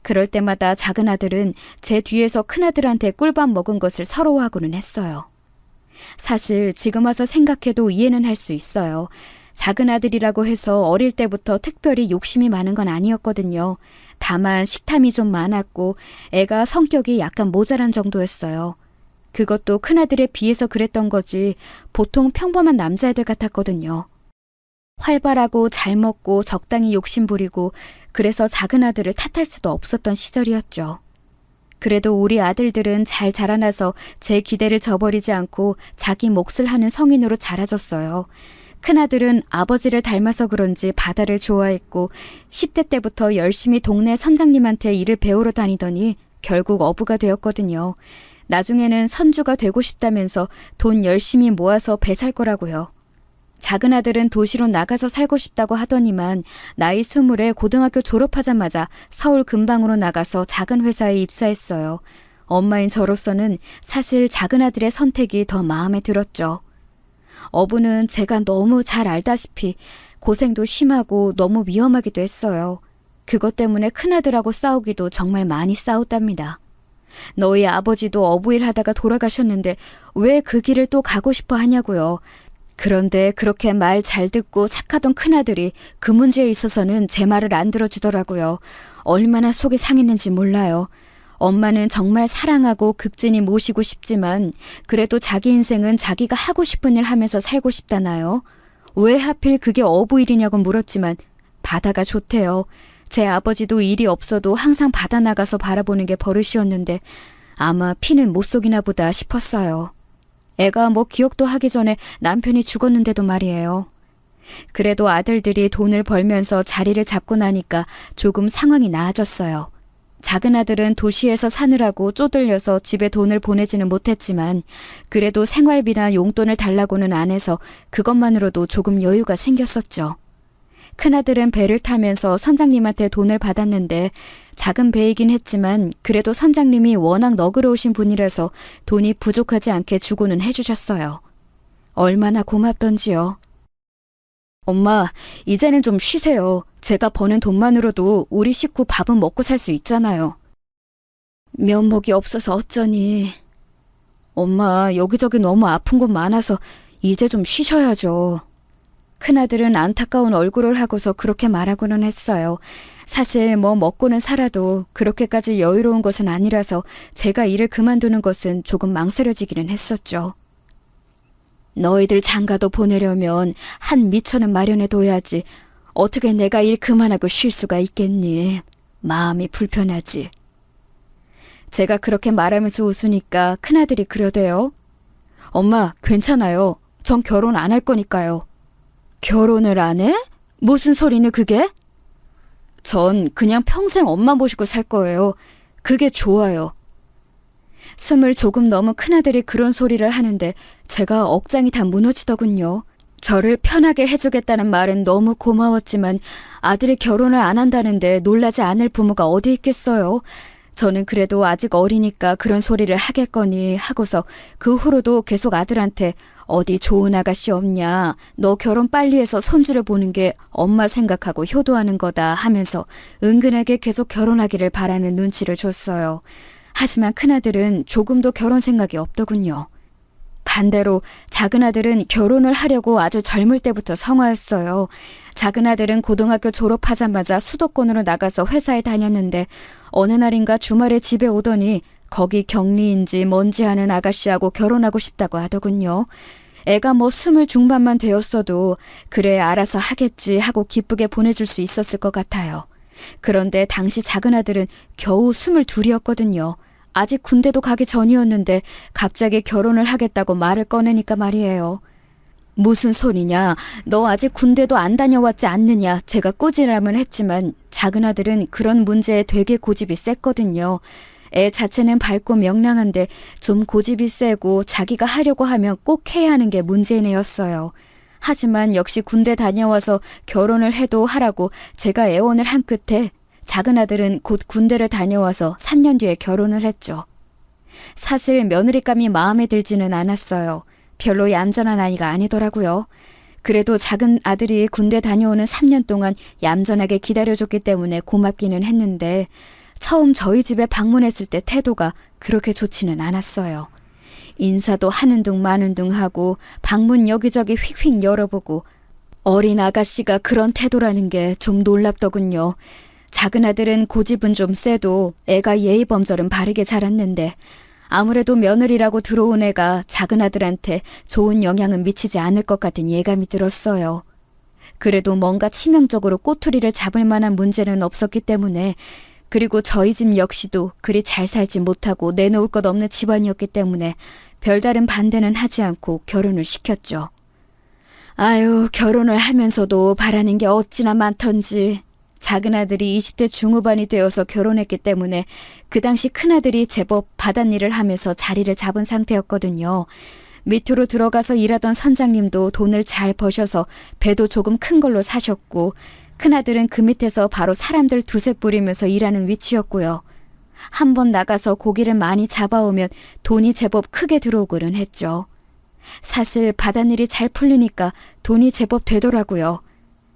그럴 때마다 작은아들은 제 뒤에서 큰아들한테 꿀밥 먹은 것을 서러워하고는 했어요. 사실 지금 와서 생각해도 이해는 할 수 있어요. 작은아들이라고 해서 어릴 때부터 특별히 욕심이 많은 건 아니었거든요. 다만 식탐이 좀 많았고 애가 성격이 약간 모자란 정도였어요. 그것도 큰아들에 비해서 그랬던 거지 보통 평범한 남자애들 같았거든요. 활발하고 잘 먹고 적당히 욕심 부리고 그래서 작은아들을 탓할 수도 없었던 시절이었죠. 그래도 우리 아들들은 잘 자라나서 제 기대를 저버리지 않고 자기 몫을 하는 성인으로 자라줬어요. 큰아들은 아버지를 닮아서 그런지 바다를 좋아했고 10대 때부터 열심히 동네 선장님한테 일을 배우러 다니더니 결국 어부가 되었거든요. 나중에는 선주가 되고 싶다면서 돈 열심히 모아서 배 살 거라고요. 작은 아들은 도시로 나가서 살고 싶다고 하더니만 나이 20에 고등학교 졸업하자마자 서울 근방으로 나가서 작은 회사에 입사했어요. 엄마인 저로서는 사실 작은 아들의 선택이 더 마음에 들었죠. 어부는 제가 너무 잘 알다시피 고생도 심하고 너무 위험하기도 했어요. 그것 때문에 큰아들하고 싸우기도 정말 많이 싸웠답니다. 너희 아버지도 어부일 하다가 돌아가셨는데 왜 그 길을 또 가고 싶어 하냐고요. 그런데 그렇게 말 잘 듣고 착하던 큰아들이 그 문제에 있어서는 제 말을 안 들어주더라고요. 얼마나 속이 상했는지 몰라요. 엄마는 정말 사랑하고 극진히 모시고 싶지만 그래도 자기 인생은 자기가 하고 싶은 일 하면서 살고 싶다나요? 왜 하필 그게 어부 일이냐고 물었지만 바다가 좋대요. 제 아버지도 일이 없어도 항상 바다 나가서 바라보는 게 버릇이었는데 아마 피는 못 속이나 보다 싶었어요. 애가 뭐 기억도 하기 전에 남편이 죽었는데도 말이에요. 그래도 아들들이 돈을 벌면서 자리를 잡고 나니까 조금 상황이 나아졌어요. 작은 아들은 도시에서 사느라고 쪼들려서 집에 돈을 보내지는 못했지만 그래도 생활비나 용돈을 달라고는 안 해서 그것만으로도 조금 여유가 생겼었죠. 큰아들은 배를 타면서 선장님한테 돈을 받았는데 작은 배이긴 했지만 그래도 선장님이 워낙 너그러우신 분이라서 돈이 부족하지 않게 주고는 해주셨어요. 얼마나 고맙던지요. 엄마, 이제는 좀 쉬세요. 제가 버는 돈만으로도 우리 식구 밥은 먹고 살 수 있잖아요. 면목이 없어서 어쩌니. 엄마, 여기저기 너무 아픈 곳 많아서 이제 좀 쉬셔야죠. 큰아들은 안타까운 얼굴을 하고서 그렇게 말하고는 했어요. 사실 뭐 먹고는 살아도 그렇게까지 여유로운 것은 아니라서 제가 일을 그만두는 것은 조금 망설여지기는 했었죠. 너희들 장가도 보내려면 한 미천은 마련해둬야지. 어떻게 내가 일 그만하고 쉴 수가 있겠니? 마음이 불편하지. 제가 그렇게 말하면서 웃으니까 큰아들이 그러대요. 엄마, 괜찮아요. 전 결혼 안 할 거니까요. 결혼을 안 해? 무슨 소리는 그게? 전 그냥 평생 엄마 모시고 살 거예요. 그게 좋아요. 20 조금 넘은 큰아들이 그런 소리를 하는데 제가 억장이 다 무너지더군요. 저를 편하게 해주겠다는 말은 너무 고마웠지만 아들이 결혼을 안 한다는데 놀라지 않을 부모가 어디 있겠어요. 저는 그래도 아직 어리니까 그런 소리를 하겠거니 하고서 그 후로도 계속 아들한테 어디 좋은 아가씨 없냐, 너 결혼 빨리 해서 손주를 보는 게 엄마 생각하고 효도하는 거다 하면서 은근하게 계속 결혼하기를 바라는 눈치를 줬어요. 하지만 큰아들은 조금도 결혼 생각이 없더군요. 반대로 작은 아들은 결혼을 하려고 아주 젊을 때부터 성화였어요. 작은 아들은 고등학교 졸업하자마자 수도권으로 나가서 회사에 다녔는데 어느 날인가 주말에 집에 오더니 거기 격리인지 뭔지 하는 아가씨하고 결혼하고 싶다고 하더군요. 애가 뭐 20 중반만 되었어도 그래 알아서 하겠지 하고 기쁘게 보내줄 수 있었을 것 같아요. 그런데 당시 작은 아들은 겨우 22이었거든요. 아직 군대도 가기 전이었는데 갑자기 결혼을 하겠다고 말을 꺼내니까 말이에요. 무슨 소리냐? 너 아직 군대도 안 다녀왔지 않느냐? 제가 꾸지람을 했지만 작은 아들은 그런 문제에 되게 고집이 셌거든요. 애 자체는 밝고 명랑한데 좀 고집이 세고 자기가 하려고 하면 꼭 해야 하는 게 문제인 애였어요. 하지만 역시 군대 다녀와서 결혼을 해도 하라고 제가 애원을 한 끝에 작은 아들은 곧 군대를 다녀와서 3년 뒤에 결혼을 했죠. 사실 며느리감이 마음에 들지는 않았어요. 별로 얌전한 아이가 아니더라고요. 그래도 작은 아들이 군대 다녀오는 3년 동안 얌전하게 기다려줬기 때문에 고맙기는 했는데 처음 저희 집에 방문했을 때 태도가 그렇게 좋지는 않았어요. 인사도 하는 둥 마는 둥 하고 방문 여기저기 휙휙 열어보고 어린 아가씨가 그런 태도라는 게 좀 놀랍더군요. 작은 아들은 고집은 좀 세도 애가 예의범절은 바르게 자랐는데 아무래도 며느리라고 들어온 애가 작은 아들한테 좋은 영향은 미치지 않을 것 같은 예감이 들었어요. 그래도 뭔가 치명적으로 꼬투리를 잡을 만한 문제는 없었기 때문에 그리고 저희 집 역시도 그리 잘 살지 못하고 내놓을 것 없는 집안이었기 때문에 별다른 반대는 하지 않고 결혼을 시켰죠. 아유, 결혼을 하면서도 바라는 게 어찌나 많던지. 작은 아들이 20대 중후반이 되어서 결혼했기 때문에 그 당시 큰아들이 제법 바닷일을 하면서 자리를 잡은 상태였거든요. 밑으로 들어가서 일하던 선장님도 돈을 잘 버셔서 배도 조금 큰 걸로 사셨고, 큰아들은 그 밑에서 바로 사람들 두세 뿌리면서 일하는 위치였고요. 한번 나가서 고기를 많이 잡아오면 돈이 제법 크게 들어오고는 했죠. 사실 바닷일이 잘 풀리니까 돈이 제법 되더라고요.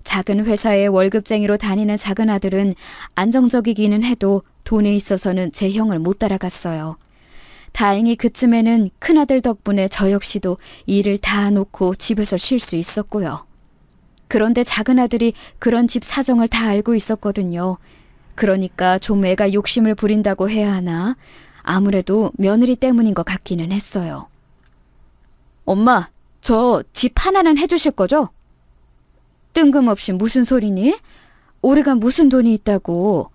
작은 회사에 월급쟁이로 다니는 작은 아들은 안정적이기는 해도 돈에 있어서는 제 형을 못 따라갔어요. 다행히 그쯤에는 큰아들 덕분에 저 역시도 일을 다 놓고 집에서 쉴 수 있었고요. 그런데 작은 아들이 그런 집 사정을 다 알고 있었거든요. 그러니까 좀 애가 욕심을 부린다고 해야 하나? 아무래도 며느리 때문인 것 같기는 했어요. 엄마, 저 집 하나는 해주실 거죠? 뜬금없이 무슨 소리니? 우리가 무슨 돈이 있다고.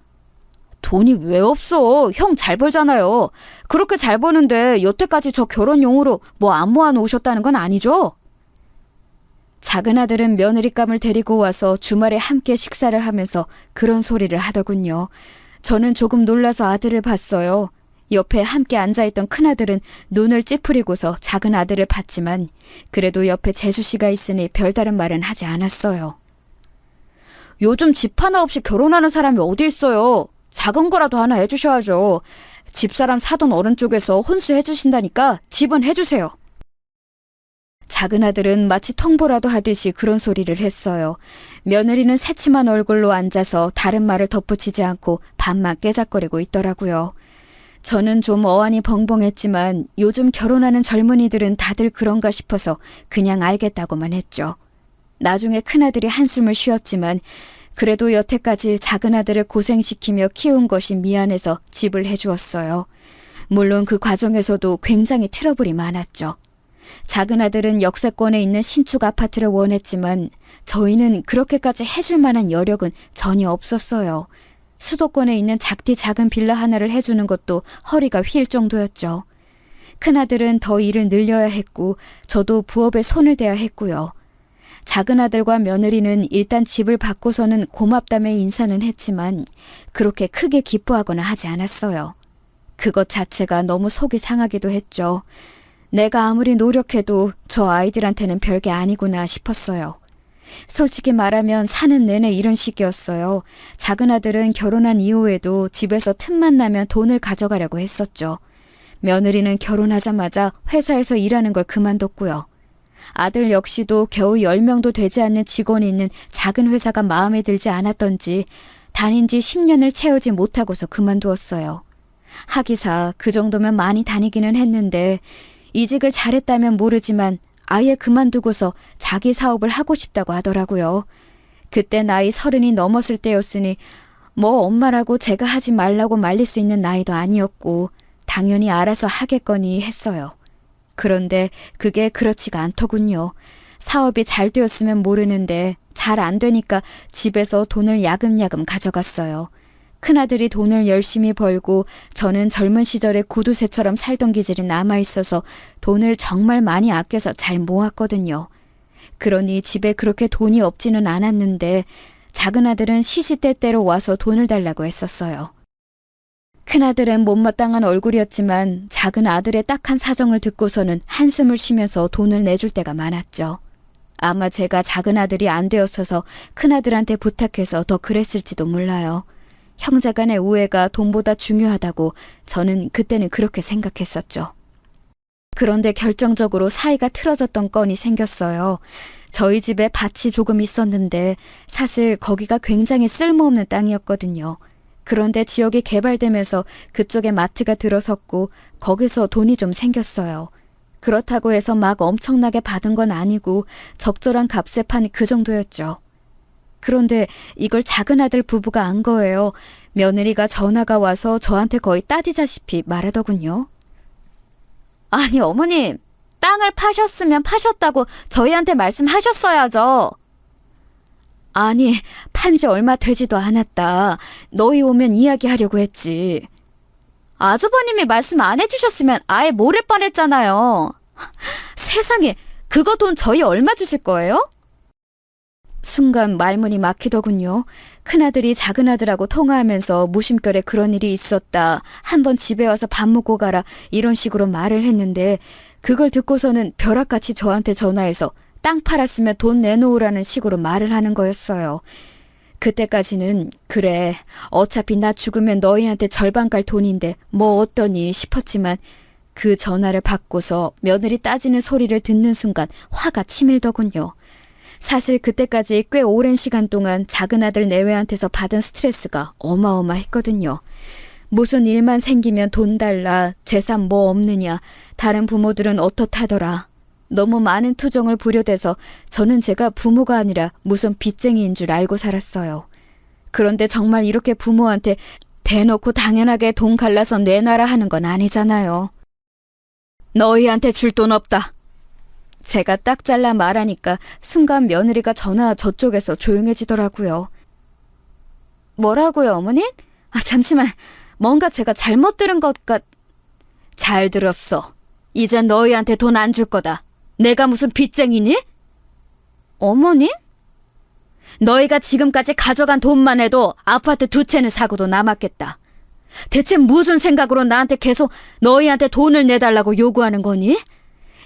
돈이 왜 없어? 형 잘 벌잖아요. 그렇게 잘 버는데 여태까지 저 결혼용으로 뭐 안 모아놓으셨다는 건 아니죠? 작은 아들은 며느리감을 데리고 와서 주말에 함께 식사를 하면서 그런 소리를 하더군요. 저는 조금 놀라서 아들을 봤어요. 옆에 함께 앉아있던 큰아들은 눈을 찌푸리고서 작은 아들을 봤지만 그래도 옆에 재수씨가 있으니 별다른 말은 하지 않았어요. 요즘 집 하나 없이 결혼하는 사람이 어디 있어요. 작은 거라도 하나 해주셔야죠. 집사람 사돈 어른 쪽에서 혼수 해주신다니까 집은 해주세요. 작은 아들은 마치 통보라도 하듯이 그런 소리를 했어요. 며느리는 새침한 얼굴로 앉아서 다른 말을 덧붙이지 않고 밥만 깨작거리고 있더라고요. 저는 좀 어안이 벙벙했지만 요즘 결혼하는 젊은이들은 다들 그런가 싶어서 그냥 알겠다고만 했죠. 나중에 큰아들이 한숨을 쉬었지만 그래도 여태까지 작은 아들을 고생시키며 키운 것이 미안해서 집을 해주었어요. 물론 그 과정에서도 굉장히 트러블이 많았죠. 작은 아들은 역세권에 있는 신축 아파트를 원했지만 저희는 그렇게까지 해줄 만한 여력은 전혀 없었어요. 수도권에 있는 작디 작은 빌라 하나를 해주는 것도 허리가 휠 정도였죠. 큰아들은 더 일을 늘려야 했고 저도 부업에 손을 대야 했고요. 작은 아들과 며느리는 일단 집을 받고서는 고맙다며 인사는 했지만 그렇게 크게 기뻐하거나 하지 않았어요. 그것 자체가 너무 속이 상하기도 했죠. 내가 아무리 노력해도 저 아이들한테는 별게 아니구나 싶었어요. 솔직히 말하면 사는 내내 이런 식이었어요. 작은 아들은 결혼한 이후에도 집에서 틈만 나면 돈을 가져가려고 했었죠. 며느리는 결혼하자마자 회사에서 일하는 걸 그만뒀고요. 아들 역시도 겨우 10명도 되지 않는 직원이 있는 작은 회사가 마음에 들지 않았던지 다닌 지 10년을 채우지 못하고서 그만두었어요. 하기사 그 정도면 많이 다니기는 했는데 이직을 잘했다면 모르지만 아예 그만두고서 자기 사업을 하고 싶다고 하더라고요. 그때 나이 30이 넘었을 때였으니 뭐 엄마라고 제가 하지 말라고 말릴 수 있는 나이도 아니었고 당연히 알아서 하겠거니 했어요. 그런데 그게 그렇지가 않더군요. 사업이 잘 되었으면 모르는데 잘 안 되니까 집에서 돈을 야금야금 가져갔어요. 큰아들이 돈을 열심히 벌고 저는 젊은 시절에 구두쇠처럼 살던 기질이 남아있어서 돈을 정말 많이 아껴서 잘 모았거든요. 그러니 집에 그렇게 돈이 없지는 않았는데 작은 아들은 시시때때로 와서 돈을 달라고 했었어요. 큰아들은 못마땅한 얼굴이었지만 작은 아들의 딱한 사정을 듣고서는 한숨을 쉬면서 돈을 내줄 때가 많았죠. 아마 제가 작은 아들이 안 되었어서 큰아들한테 부탁해서 더 그랬을지도 몰라요. 형제간의 우애가 돈보다 중요하다고 저는 그때는 그렇게 생각했었죠. 그런데 결정적으로 사이가 틀어졌던 건이 생겼어요. 저희 집에 밭이 조금 있었는데 사실 거기가 굉장히 쓸모없는 땅이었거든요. 그런데 지역이 개발되면서 그쪽에 마트가 들어섰고 거기서 돈이 좀 생겼어요. 그렇다고 해서 막 엄청나게 받은 건 아니고 적절한 값에 판 그 정도였죠. 그런데 이걸 작은 아들 부부가 안 거예요. 며느리가 전화가 와서 저한테 거의 따지자시피 말하더군요. 아니 어머님, 땅을 파셨으면 파셨다고 저희한테 말씀하셨어야죠. 아니, 판지 얼마 되지도 않았다. 너희 오면 이야기하려고 했지. 아주버님이 말씀 안 해주셨으면 아예 모를 뻔했잖아요. 세상에, 그거 돈 저희 얼마 주실 거예요? 순간 말문이 막히더군요. 큰아들이 작은아들하고 통화하면서 무심결에 그런 일이 있었다. 한번 집에 와서 밥 먹고 가라. 이런 식으로 말을 했는데 그걸 듣고서는 벼락같이 저한테 전화해서 땅 팔았으면 돈 내놓으라는 식으로 말을 하는 거였어요. 그때까지는 그래, 어차피 나 죽으면 너희한테 절반 갈 돈인데 뭐 어떠니 싶었지만 그 전화를 받고서 며느리 따지는 소리를 듣는 순간 화가 치밀더군요. 사실 그때까지 꽤 오랜 시간 동안 작은아들 내외한테서 받은 스트레스가 어마어마했거든요. 무슨 일만 생기면 돈 달라, 재산 뭐 없느냐, 다른 부모들은 어떻다더라. 너무 많은 투정을 부려대서 저는 제가 부모가 아니라 무슨 빚쟁이인 줄 알고 살았어요. 그런데 정말 이렇게 부모한테 대놓고 당연하게 돈 갈라서 내놔라 하는 건 아니잖아요. 너희한테 줄 돈 없다. 제가 딱 잘라 말하니까 순간 며느리가 전화 저쪽에서 조용해지더라고요. 뭐라고요, 어머니? 잠시만. 뭔가 제가 잘못 들은 것 잘 들었어. 이젠 너희한테 돈 안 줄 거다. 내가 무슨 빚쟁이니? 어머니? 너희가 지금까지 가져간 돈만 해도 아파트 2채는 사고도 남았겠다. 대체 무슨 생각으로 나한테 계속 너희한테 돈을 내달라고 요구하는 거니?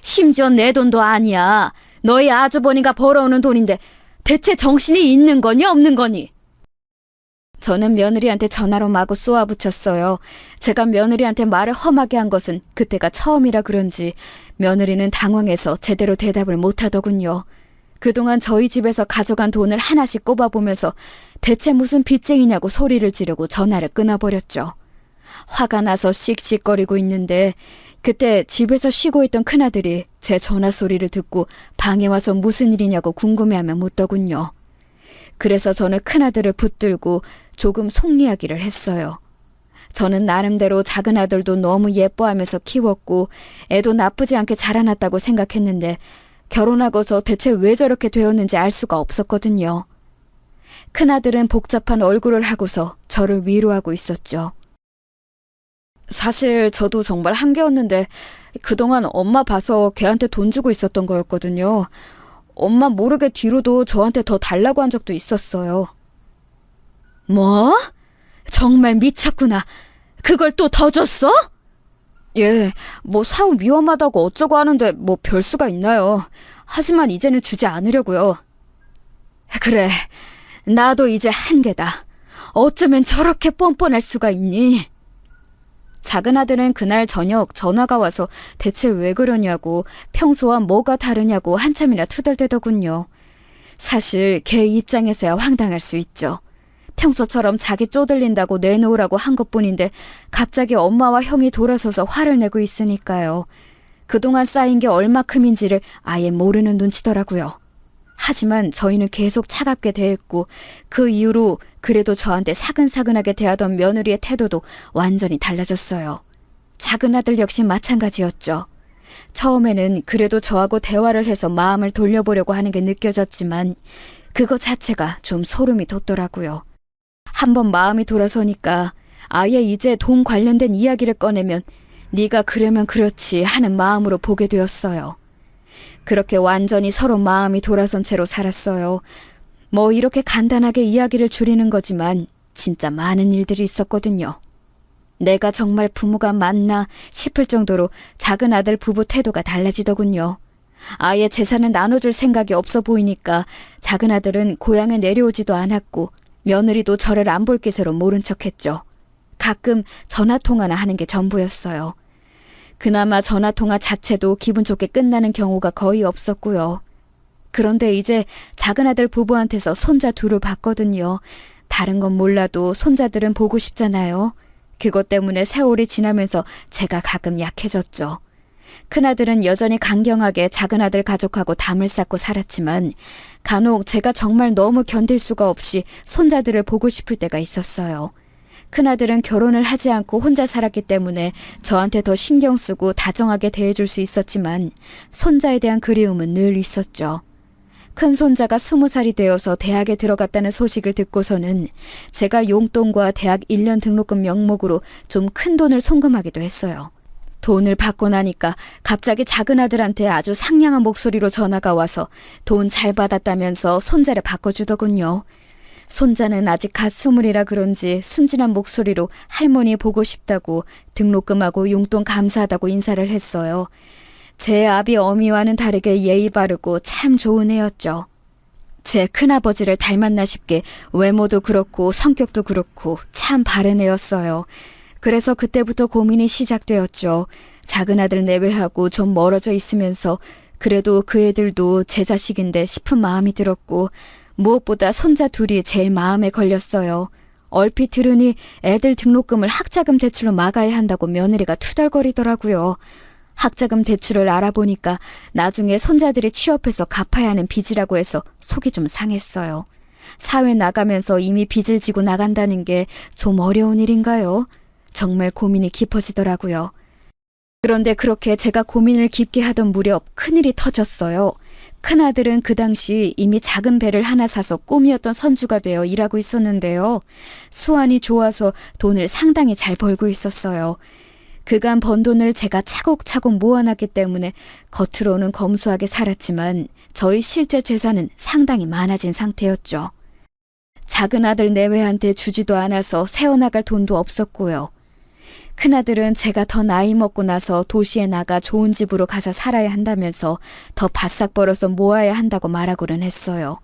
심지어 내 돈도 아니야. 너희 아주버니가 벌어오는 돈인데 대체 정신이 있는 거니 없는 거니? 저는 며느리한테 전화로 마구 쏘아붙였어요. 제가 며느리한테 말을 험하게 한 것은 그때가 처음이라 그런지 며느리는 당황해서 제대로 대답을 못하더군요. 그동안 저희 집에서 가져간 돈을 하나씩 꼽아보면서 대체 무슨 빚쟁이냐고 소리를 지르고 전화를 끊어버렸죠. 화가 나서 씩씩거리고 있는데 그때 집에서 쉬고 있던 큰아들이 제 전화 소리를 듣고 방에 와서 무슨 일이냐고 궁금해하며 묻더군요. 그래서 저는 큰아들을 붙들고 조금 속 이야기를 했어요. 저는 나름대로 작은아들도 너무 예뻐하면서 키웠고 애도 나쁘지 않게 자라났다고 생각했는데 결혼하고서 대체 왜 저렇게 되었는지 알 수가 없었거든요. 큰아들은 복잡한 얼굴을 하고서 저를 위로하고 있었죠. 사실 저도 정말 한계였는데 그동안 엄마 봐서 걔한테 돈 주고 있었던 거였거든요. 엄마 모르게 뒤로도 저한테 더 달라고 한 적도 있었어요. 뭐? 정말 미쳤구나. 그걸 또 더 줬어? 예, 뭐 사업 위험하다고 어쩌고 하는데 뭐 별 수가 있나요. 하지만 이제는 주지 않으려고요. 그래, 나도 이제 한계다. 어쩌면 저렇게 뻔뻔할 수가 있니? 작은아들은 그날 저녁 전화가 와서 대체 왜 그러냐고 평소와 뭐가 다르냐고 한참이나 투덜대더군요. 사실 걔 입장에서야 황당할 수 있죠. 평소처럼 자기 쪼들린다고 내놓으라고 한 것뿐인데 갑자기 엄마와 형이 돌아서서 화를 내고 있으니까요. 그동안 쌓인 게 얼마큼인지를 아예 모르는 눈치더라고요. 하지만 저희는 계속 차갑게 대했고 그 이후로 그래도 저한테 사근사근하게 대하던 며느리의 태도도 완전히 달라졌어요. 작은아들 역시 마찬가지였죠. 처음에는 그래도 저하고 대화를 해서 마음을 돌려보려고 하는 게 느껴졌지만 그거 자체가 좀 소름이 돋더라고요. 한번 마음이 돌아서니까 아예 이제 돈 관련된 이야기를 꺼내면 네가 그러면 그렇지 하는 마음으로 보게 되었어요. 그렇게 완전히 서로 마음이 돌아선 채로 살았어요. 뭐 이렇게 간단하게 이야기를 줄이는 거지만 진짜 많은 일들이 있었거든요. 내가 정말 부모가 맞나 싶을 정도로 작은 아들 부부 태도가 달라지더군요. 아예 재산을 나눠줄 생각이 없어 보이니까 작은 아들은 고향에 내려오지도 않았고 며느리도 저를 안 볼 기세로 모른 척했죠. 가끔 전화통화나 하는 게 전부였어요. 그나마 전화통화 자체도 기분 좋게 끝나는 경우가 거의 없었고요. 그런데 이제 작은아들 부부한테서 손자 둘을 봤거든요. 다른 건 몰라도 손자들은 보고 싶잖아요. 그것 때문에 세월이 지나면서 제가 가끔 약해졌죠. 큰아들은 여전히 강경하게 작은아들 가족하고 담을 쌓고 살았지만 간혹 제가 정말 너무 견딜 수가 없이 손자들을 보고 싶을 때가 있었어요. 큰아들은 결혼을 하지 않고 혼자 살았기 때문에 저한테 더 신경 쓰고 다정하게 대해줄 수 있었지만 손자에 대한 그리움은 늘 있었죠. 큰 손자가 20살이 되어서 대학에 들어갔다는 소식을 듣고서는 제가 용돈과 대학 1년 등록금 명목으로 좀 큰 돈을 송금하기도 했어요. 돈을 받고 나니까 갑자기 작은 아들한테 아주 상냥한 목소리로 전화가 와서 돈 잘 받았다면서 손자를 바꿔주더군요. 손자는 아직 갓 20이라 그런지 순진한 목소리로 할머니 보고 싶다고 등록금하고 용돈 감사하다고 인사를 했어요. 제 아비 어미와는 다르게 예의 바르고 참 좋은 애였죠. 제 큰아버지를 닮았나 싶게 외모도 그렇고 성격도 그렇고 참 바른 애였어요. 그래서 그때부터 고민이 시작되었죠. 작은 아들 내외하고 좀 멀어져 있으면서 그래도 그 애들도 제 자식인데 싶은 마음이 들었고 무엇보다 손자 둘이 제일 마음에 걸렸어요. 얼핏 들으니 애들 등록금을 학자금 대출로 막아야 한다고 며느리가 투덜거리더라고요. 학자금 대출을 알아보니까 나중에 손자들이 취업해서 갚아야 하는 빚이라고 해서 속이 좀 상했어요. 사회 나가면서 이미 빚을 지고 나간다는 게 좀 어려운 일인가요? 정말 고민이 깊어지더라고요. 그런데 그렇게 제가 고민을 깊게 하던 무렵 큰일이 터졌어요. 큰아들은 그 당시 이미 작은 배를 하나 사서 꿈이었던 선주가 되어 일하고 있었는데요. 수완이 좋아서 돈을 상당히 잘 벌고 있었어요. 그간 번 돈을 제가 차곡차곡 모아놨기 때문에 겉으로는 검소하게 살았지만 저희 실제 재산은 상당히 많아진 상태였죠. 작은 아들 내외한테 주지도 않아서 세워나갈 돈도 없었고요. 큰아들은 제가 더 나이 먹고 나서 도시에 나가 좋은 집으로 가서 살아야 한다면서 더 바싹 벌어서 모아야 한다고 말하고는 했어요.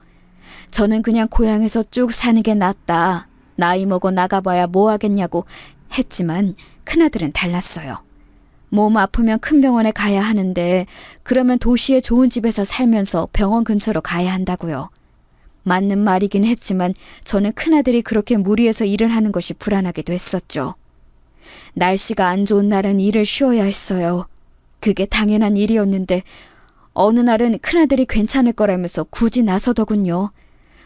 저는 그냥 고향에서 쭉 사는 게 낫다. 나이 먹어 나가봐야 뭐 하겠냐고 했지만 큰아들은 달랐어요. 몸 아프면 큰 병원에 가야 하는데 그러면 도시의 좋은 집에서 살면서 병원 근처로 가야 한다고요. 맞는 말이긴 했지만 저는 큰아들이 그렇게 무리해서 일을 하는 것이 불안하기도 했었죠. 날씨가 안 좋은 날은 일을 쉬어야 했어요. 그게 당연한 일이었는데 어느 날은 큰아들이 괜찮을 거라면서 굳이 나서더군요.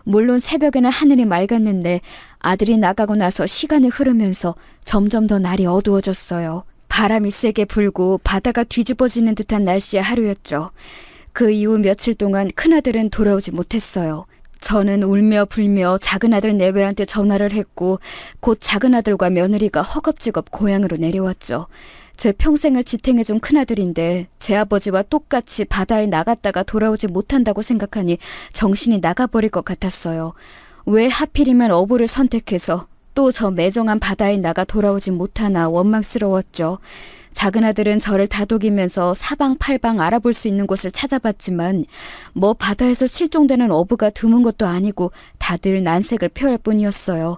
물론 새벽에는 하늘이 맑았는데 아들이 나가고 나서 시간이 흐르면서 점점 더 날이 어두워졌어요. 바람이 세게 불고 바다가 뒤집어지는 듯한 날씨의 하루였죠. 그 이후 며칠 동안 큰아들은 돌아오지 못했어요. 저는 울며 불며 작은아들 내외한테 전화를 했고 곧 작은아들과 며느리가 허겁지겁 고향으로 내려왔죠. 제 평생을 지탱해준 큰아들인데 제 아버지와 똑같이 바다에 나갔다가 돌아오지 못한다고 생각하니 정신이 나가버릴 것 같았어요. 왜 하필이면 어부를 선택해서 또 저 매정한 바다에 나가 돌아오지 못하나 원망스러웠죠. 작은아들은 저를 다독이면서 사방팔방 알아볼 수 있는 곳을 찾아봤지만 뭐 바다에서 실종되는 어부가 드문 것도 아니고 다들 난색을 표할 뿐이었어요.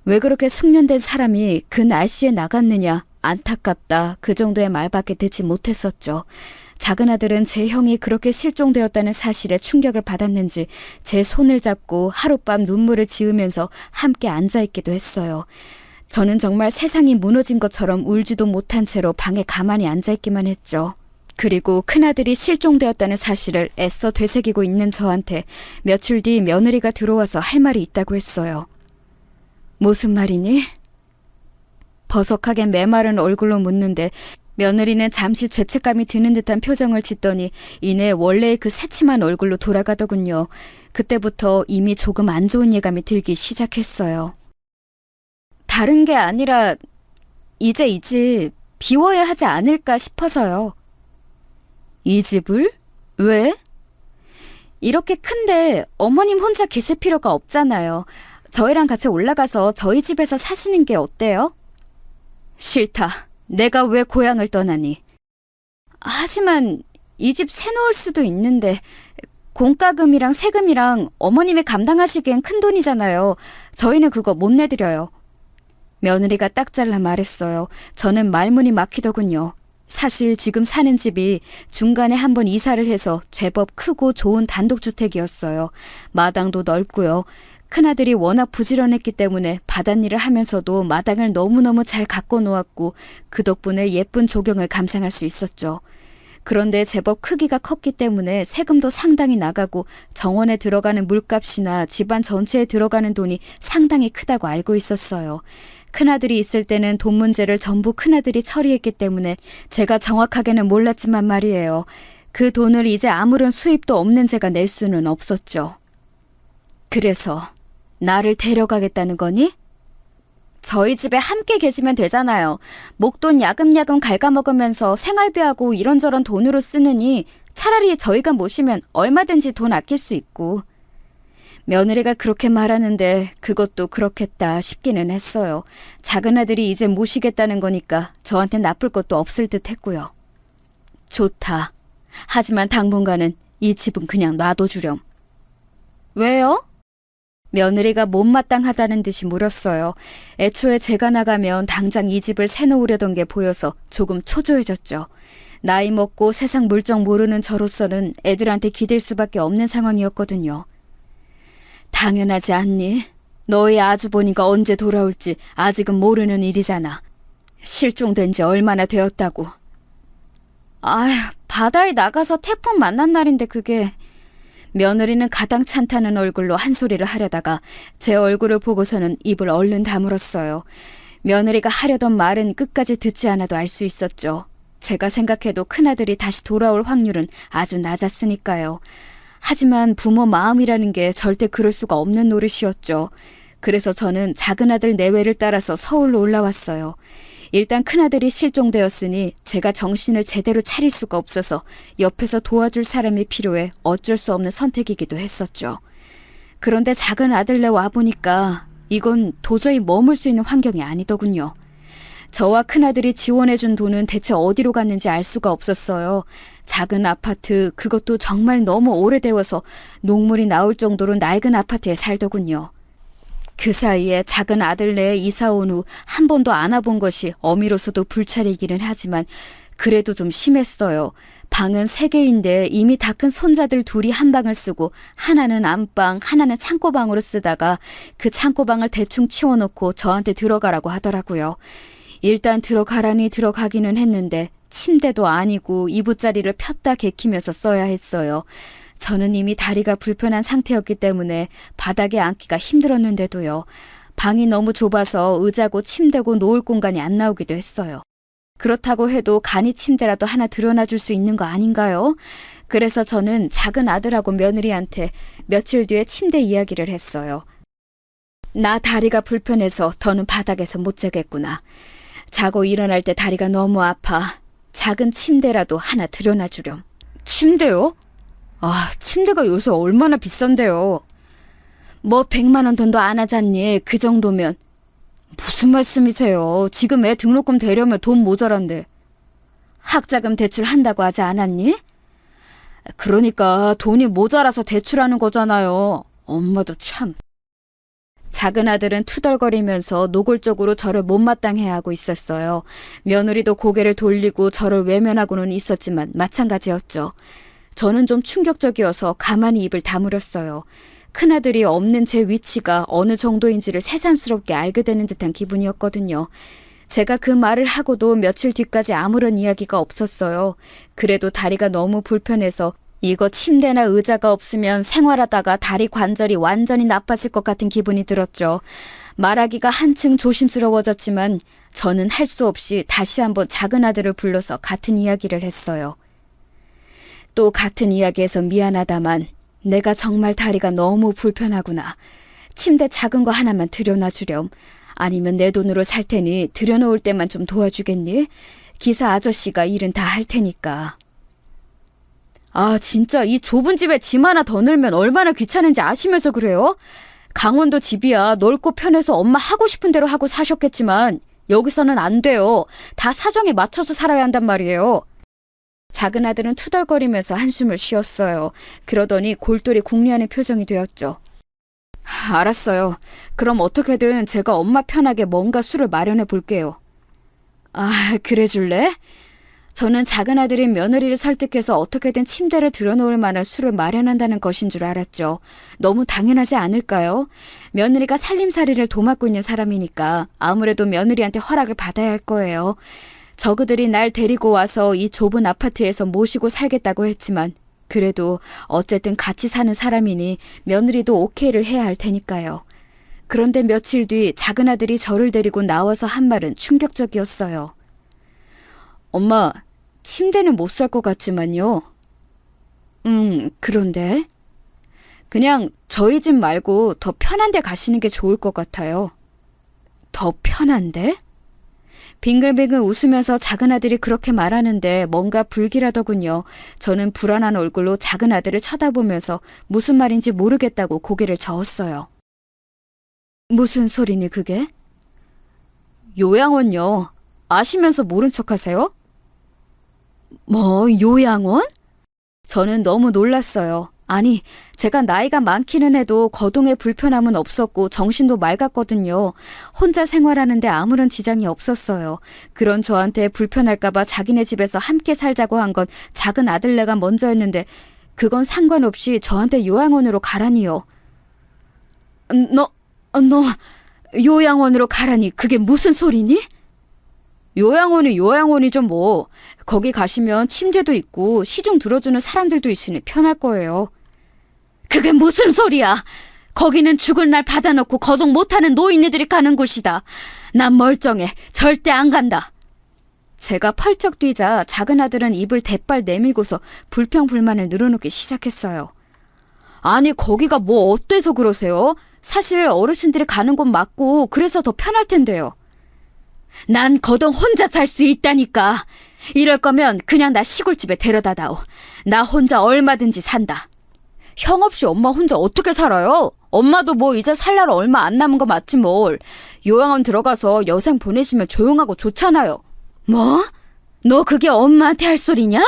왜 그렇게 숙련된 사람이 그 날씨에 나갔느냐 안타깝다 그 정도의 말밖에 듣지 못했었죠. 작은아들은 제 형이 그렇게 실종되었다는 사실에 충격을 받았는지 제 손을 잡고 하룻밤 눈물을 지으면서 함께 앉아있기도 했어요. 저는 정말 세상이 무너진 것처럼 울지도 못한 채로 방에 가만히 앉아있기만 했죠. 그리고 큰아들이 실종되었다는 사실을 애써 되새기고 있는 저한테 며칠 뒤 며느리가 들어와서 할 말이 있다고 했어요. 무슨 말이니? 버석하게 메마른 얼굴로 묻는데 며느리는 잠시 죄책감이 드는 듯한 표정을 짓더니 이내 원래의 그 새침한 얼굴로 돌아가더군요. 그때부터 이미 조금 안 좋은 예감이 들기 시작했어요. 다른 게 아니라 이제 이 집 비워야 하지 않을까 싶어서요. 이 집을? 왜? 이렇게 큰데 어머님 혼자 계실 필요가 없잖아요. 저희랑 같이 올라가서 저희 집에서 사시는 게 어때요? 싫다. 내가 왜 고향을 떠나니? 하지만 이 집 새놓을 수도 있는데 공과금이랑 세금이랑 어머님이 감당하시기엔 큰 돈이잖아요. 저희는 그거 못 내드려요. 며느리가 딱 잘라 말했어요. 저는 말문이 막히더군요. 사실 지금 사는 집이 중간에 한번 이사를 해서 제법 크고 좋은 단독주택이었어요. 마당도 넓고요. 큰아들이 워낙 부지런했기 때문에 바닷일을 하면서도 마당을 너무너무 잘 가꿔 놓았고 그 덕분에 예쁜 조경을 감상할 수 있었죠. 그런데 제법 크기가 컸기 때문에 세금도 상당히 나가고 정원에 들어가는 물값이나 집안 전체에 들어가는 돈이 상당히 크다고 알고 있었어요. 큰아들이 있을 때는 돈 문제를 전부 큰아들이 처리했기 때문에 제가 정확하게는 몰랐지만 말이에요. 그 돈을 이제 아무런 수입도 없는 제가 낼 수는 없었죠. 그래서 나를 데려가겠다는 거니? 저희 집에 함께 계시면 되잖아요. 목돈 야금야금 갉아먹으면서 생활비하고 이런저런 돈으로 쓰느니 차라리 저희가 모시면 얼마든지 돈 아낄 수 있고. 며느리가 그렇게 말하는데 그것도 그렇겠다 싶기는 했어요. 작은 아들이 이제 모시겠다는 거니까 저한텐 나쁠 것도 없을 듯 했고요. 좋다. 하지만 당분간은 이 집은 그냥 놔둬주렴. 왜요? 며느리가 못마땅하다는 듯이 물었어요. 애초에 제가 나가면 당장 이 집을 새놓으려던 게 보여서 조금 초조해졌죠. 나이 먹고 세상 물정 모르는 저로서는 애들한테 기댈 수밖에 없는 상황이었거든요. 당연하지 않니? 너희 아주버니가 언제 돌아올지 아직은 모르는 일이잖아. 실종된 지 얼마나 되었다고. 아휴, 바다에 나가서 태풍 만난 날인데 그게... 며느리는 가당찮다는 얼굴로 한 소리를 하려다가 제 얼굴을 보고서는 입을 얼른 다물었어요. 며느리가 하려던 말은 끝까지 듣지 않아도 알 수 있었죠. 제가 생각해도 큰아들이 다시 돌아올 확률은 아주 낮았으니까요. 하지만 부모 마음이라는 게 절대 그럴 수가 없는 노릇이었죠. 그래서 저는 작은아들 내외를 따라서 서울로 올라왔어요. 일단 큰아들이 실종되었으니 제가 정신을 제대로 차릴 수가 없어서 옆에서 도와줄 사람이 필요해 어쩔 수 없는 선택이기도 했었죠. 그런데 작은 아들네 와보니까 이건 도저히 머물 수 있는 환경이 아니더군요. 저와 큰아들이 지원해준 돈은 대체 어디로 갔는지 알 수가 없었어요. 작은 아파트, 그것도 정말 너무 오래되어서 녹물이 나올 정도로 낡은 아파트에 살더군요. 그 사이에 작은 아들네에 이사 온 후 한 번도 안 와본 것이 어미로서도 불찰이기는 하지만 그래도 좀 심했어요. 방은 3개인데 이미 다 큰 손자들 둘이 한 방을 쓰고 하나는 안방, 하나는 창고방으로 쓰다가 그 창고방을 대충 치워놓고 저한테 들어가라고 하더라고요. 일단 들어가라니 들어가기는 했는데 침대도 아니고 이부자리를 폈다 개키면서 써야 했어요. 저는 이미 다리가 불편한 상태였기 때문에 바닥에 앉기가 힘들었는데도요. 방이 너무 좁아서 의자고 침대고 놓을 공간이 안 나오기도 했어요. 그렇다고 해도 간이 침대라도 하나 들여놔줄 수 있는 거 아닌가요? 그래서 저는 작은 아들하고 며느리한테 며칠 뒤에 침대 이야기를 했어요. 나 다리가 불편해서 더는 바닥에서 못 자겠구나. 자고 일어날 때 다리가 너무 아파. 작은 침대라도 하나 들여놔주렴. 침대요? 아, 침대가 요새 얼마나 비싼데요. 뭐 100만 원 돈도 안 하잖니. 그 정도면. 무슨 말씀이세요? 지금 애 등록금 대려면 돈 모자란데. 학자금 대출한다고 하지 않았니? 그러니까 돈이 모자라서 대출하는 거잖아요. 엄마도 참. 작은 아들은 투덜거리면서 노골적으로 저를 못마땅해하고 있었어요. 며느리도 고개를 돌리고 저를 외면하고는 있었지만 마찬가지였죠. 저는 좀 충격적이어서 가만히 입을 다물었어요. 큰아들이 없는 제 위치가 어느 정도인지를 새삼스럽게 알게 되는 듯한 기분이었거든요. 제가 그 말을 하고도 며칠 뒤까지 아무런 이야기가 없었어요. 그래도 다리가 너무 불편해서 이거 침대나 의자가 없으면 생활하다가 다리 관절이 완전히 나빠질 것 같은 기분이 들었죠. 말하기가 한층 조심스러워졌지만 저는 할 수 없이 다시 한번 작은 아들을 불러서 같은 이야기를 했어요. 또 같은 이야기에서 미안하다만 내가 정말 다리가 너무 불편하구나. 침대 작은 거 하나만 들여놔주렴. 아니면 내 돈으로 살 테니 들여놓을 때만 좀 도와주겠니? 기사 아저씨가 일은 다 할 테니까. 아, 진짜 이 좁은 집에 짐 하나 더 넣으면 얼마나 귀찮은지 아시면서 그래요? 강원도 집이야 넓고 편해서 엄마 하고 싶은 대로 하고 사셨겠지만 여기서는 안 돼요. 다 사정에 맞춰서 살아야 한단 말이에요. 작은 아들은 투덜거리면서 한숨을 쉬었어요. 그러더니 골똘히 궁리하는 표정이 되었죠. 알았어요. 그럼 어떻게든 제가 엄마 편하게 뭔가 술을 마련해 볼게요. 아, 그래 줄래? 저는 작은 아들인 며느리를 설득해서 어떻게든 침대를 들여놓을 만한 술을 마련한다는 것인 줄 알았죠. 너무 당연하지 않을까요? 며느리가 살림살이를 도맡고 있는 사람이니까 아무래도 며느리한테 허락을 받아야 할 거예요. 저그들이 날 데리고 와서 이 좁은 아파트에서 모시고 살겠다고 했지만 그래도 어쨌든 같이 사는 사람이니 며느리도 오케이를 해야 할 테니까요. 그런데 며칠 뒤 작은 아들이 저를 데리고 나와서 한 말은 충격적이었어요. 엄마, 침대는 못 살 것 같지만요. 그런데 그냥 저희 집 말고 더 편한 데 가시는 게 좋을 것 같아요. 더 편한데? 빙글빙글 웃으면서 작은 아들이 그렇게 말하는데 뭔가 불길하더군요. 저는 불안한 얼굴로 작은 아들을 쳐다보면서 무슨 말인지 모르겠다고 고개를 저었어요. 무슨 소리니 그게? 요양원요. 아시면서 모른 척하세요? 뭐 요양원? 저는 너무 놀랐어요. 아니, 제가 나이가 많기는 해도 거동에 불편함은 없었고 정신도 맑았거든요. 혼자 생활하는데 아무런 지장이 없었어요. 그런 저한테 불편할까봐 자기네 집에서 함께 살자고 한 건 작은 아들네가 먼저였는데 그건 상관없이 저한테 요양원으로 가라니요. 너 요양원으로 가라니 그게 무슨 소리니? 요양원이 요양원이죠 뭐. 거기 가시면 침대도 있고 시중 들어주는 사람들도 있으니 편할 거예요. 그게 무슨 소리야. 거기는 죽을 날 받아놓고 거동 못하는 노인네들이 가는 곳이다. 난 멀쩡해. 절대 안 간다. 제가 펄쩍 뛰자 작은 아들은 입을 대빨 내밀고서 불평불만을 늘어놓기 시작했어요. 아니 거기가 뭐 어때서 그러세요? 사실 어르신들이 가는 곳 맞고 그래서 더 편할 텐데요. 난 거동 혼자 살 수 있다니까. 이럴 거면 그냥 나 시골집에 데려다다오. 나 혼자 얼마든지 산다. 형 없이 엄마 혼자 어떻게 살아요? 엄마도 뭐 이제 살 날 얼마 안 남은 거 맞지 뭘. 요양원 들어가서 여생 보내시면 조용하고 좋잖아요. 뭐? 너 그게 엄마한테 할 소리냐?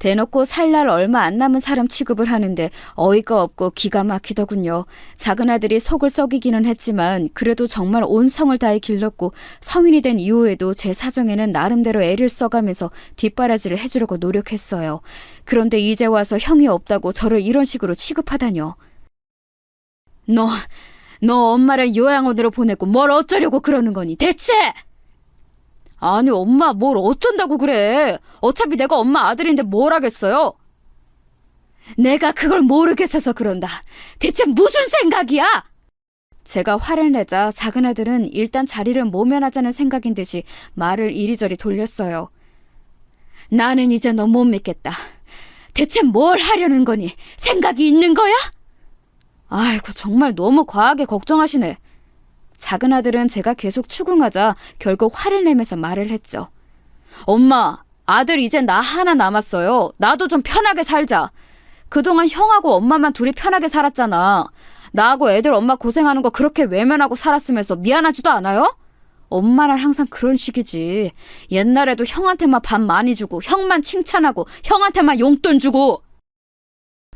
대놓고 살 날 얼마 안 남은 사람 취급을 하는데 어이가 없고 기가 막히더군요. 작은 아들이 속을 썩이기는 했지만 그래도 정말 온 성을 다해 길렀고 성인이 된 이후에도 제 사정에는 나름대로 애를 써가면서 뒷바라지를 해주려고 노력했어요. 그런데 이제 와서 형이 없다고 저를 이런 식으로 취급하다뇨. 너 엄마를 요양원으로 보내고 뭘 어쩌려고 그러는 거니 대체? 아니 엄마 뭘 어쩐다고 그래. 어차피 내가 엄마 아들인데 뭘 하겠어요. 내가 그걸 모르겠어서 그런다. 대체 무슨 생각이야? 제가 화를 내자 작은 아들은 일단 자리를 모면하자는 생각인 듯이 말을 이리저리 돌렸어요. 나는 이제 너 못 믿겠다. 대체 뭘 하려는 거니? 생각이 있는 거야? 아이고 정말 너무 과하게 걱정하시네. 작은 아들은 제가 계속 추궁하자 결국 화를 내면서 말을 했죠. 엄마, 아들 이제 나 하나 남았어요. 나도 좀 편하게 살자. 그동안 형하고 엄마만 둘이 편하게 살았잖아. 나하고 애들 엄마 고생하는 거 그렇게 외면하고 살았으면서 미안하지도 않아요? 엄마는 항상 그런 식이지. 옛날에도 형한테만 밥 많이 주고 형만 칭찬하고 형한테만 용돈 주고.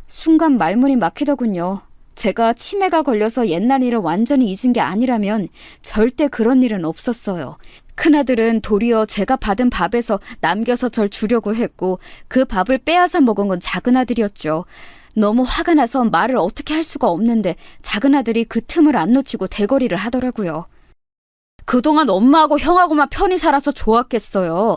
순간 말문이 막히더군요. 제가 치매가 걸려서 옛날 일을 완전히 잊은 게 아니라면 절대 그런 일은 없었어요. 큰아들은 도리어 제가 받은 밥에서 남겨서 절 주려고 했고 그 밥을 빼앗아 먹은 건 작은 아들이었죠. 너무 화가 나서 말을 어떻게 할 수가 없는데 작은 아들이 그 틈을 안 놓치고 대거리를 하더라고요. 그동안 엄마하고 형하고만 편히 살아서 좋았겠어요.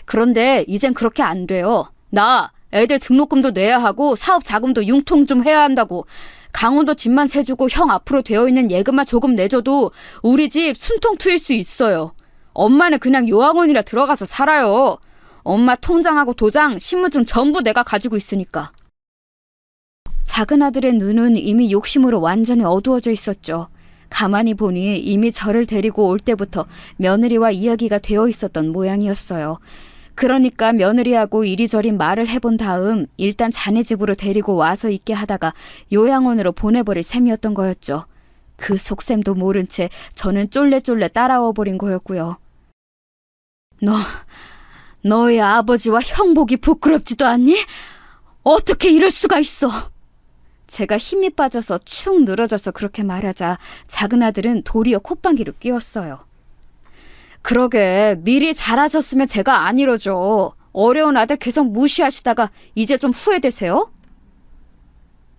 그런데 이젠 그렇게 안 돼요. 나 애들 등록금도 내야 하고 사업 자금도 융통 좀 해야 한다고. 강원도 집만 세주고 형 앞으로 되어 있는 예금만 조금 내줘도 우리 집 숨통 트일 수 있어요. 엄마는 그냥 요양원이라 들어가서 살아요. 엄마 통장하고 도장, 신분증 전부 내가 가지고 있으니까. 작은 아들의 눈은 이미 욕심으로 완전히 어두워져 있었죠. 가만히 보니 이미 저를 데리고 올 때부터 며느리와 이야기가 되어 있었던 모양이었어요. 그러니까 며느리하고 이리저리 말을 해본 다음 일단 자네 집으로 데리고 와서 있게 하다가 요양원으로 보내버릴 셈이었던 거였죠. 그 속셈도 모른 채 저는 쫄래쫄래 따라와 버린 거였고요. 너의 아버지와 형 보기 부끄럽지도 않니? 어떻게 이럴 수가 있어? 제가 힘이 빠져서 축 늘어져서 그렇게 말하자 작은 아들은 도리어 콧방귀를 뀌었어요. 그러게 미리 잘하셨으면 제가 안 이러죠. 어려운 아들 계속 무시하시다가 이제 좀 후회되세요?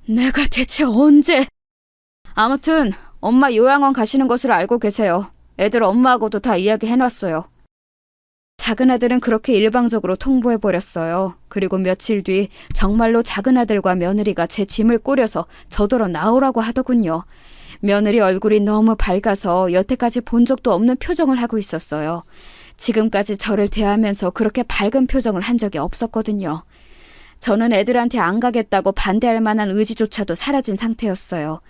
내가 대체 언제... 아무튼 엄마 요양원 가시는 것을 알고 계세요. 애들 엄마하고도 다 이야기해놨어요. 작은 아들은 그렇게 일방적으로 통보해버렸어요. 그리고 며칠 뒤 정말로 작은 아들과 며느리가 제 짐을 꾸려서 저더러 나오라고 하더군요. 며느리 얼굴이 너무 밝아서 여태까지 본 적도 없는 표정을 하고 있었어요. 지금까지 저를 대하면서 그렇게 밝은 표정을 한 적이 없었거든요. 저는 애들한테 안 가겠다고 반대할 만한 의지조차도 사라진 상태였어요.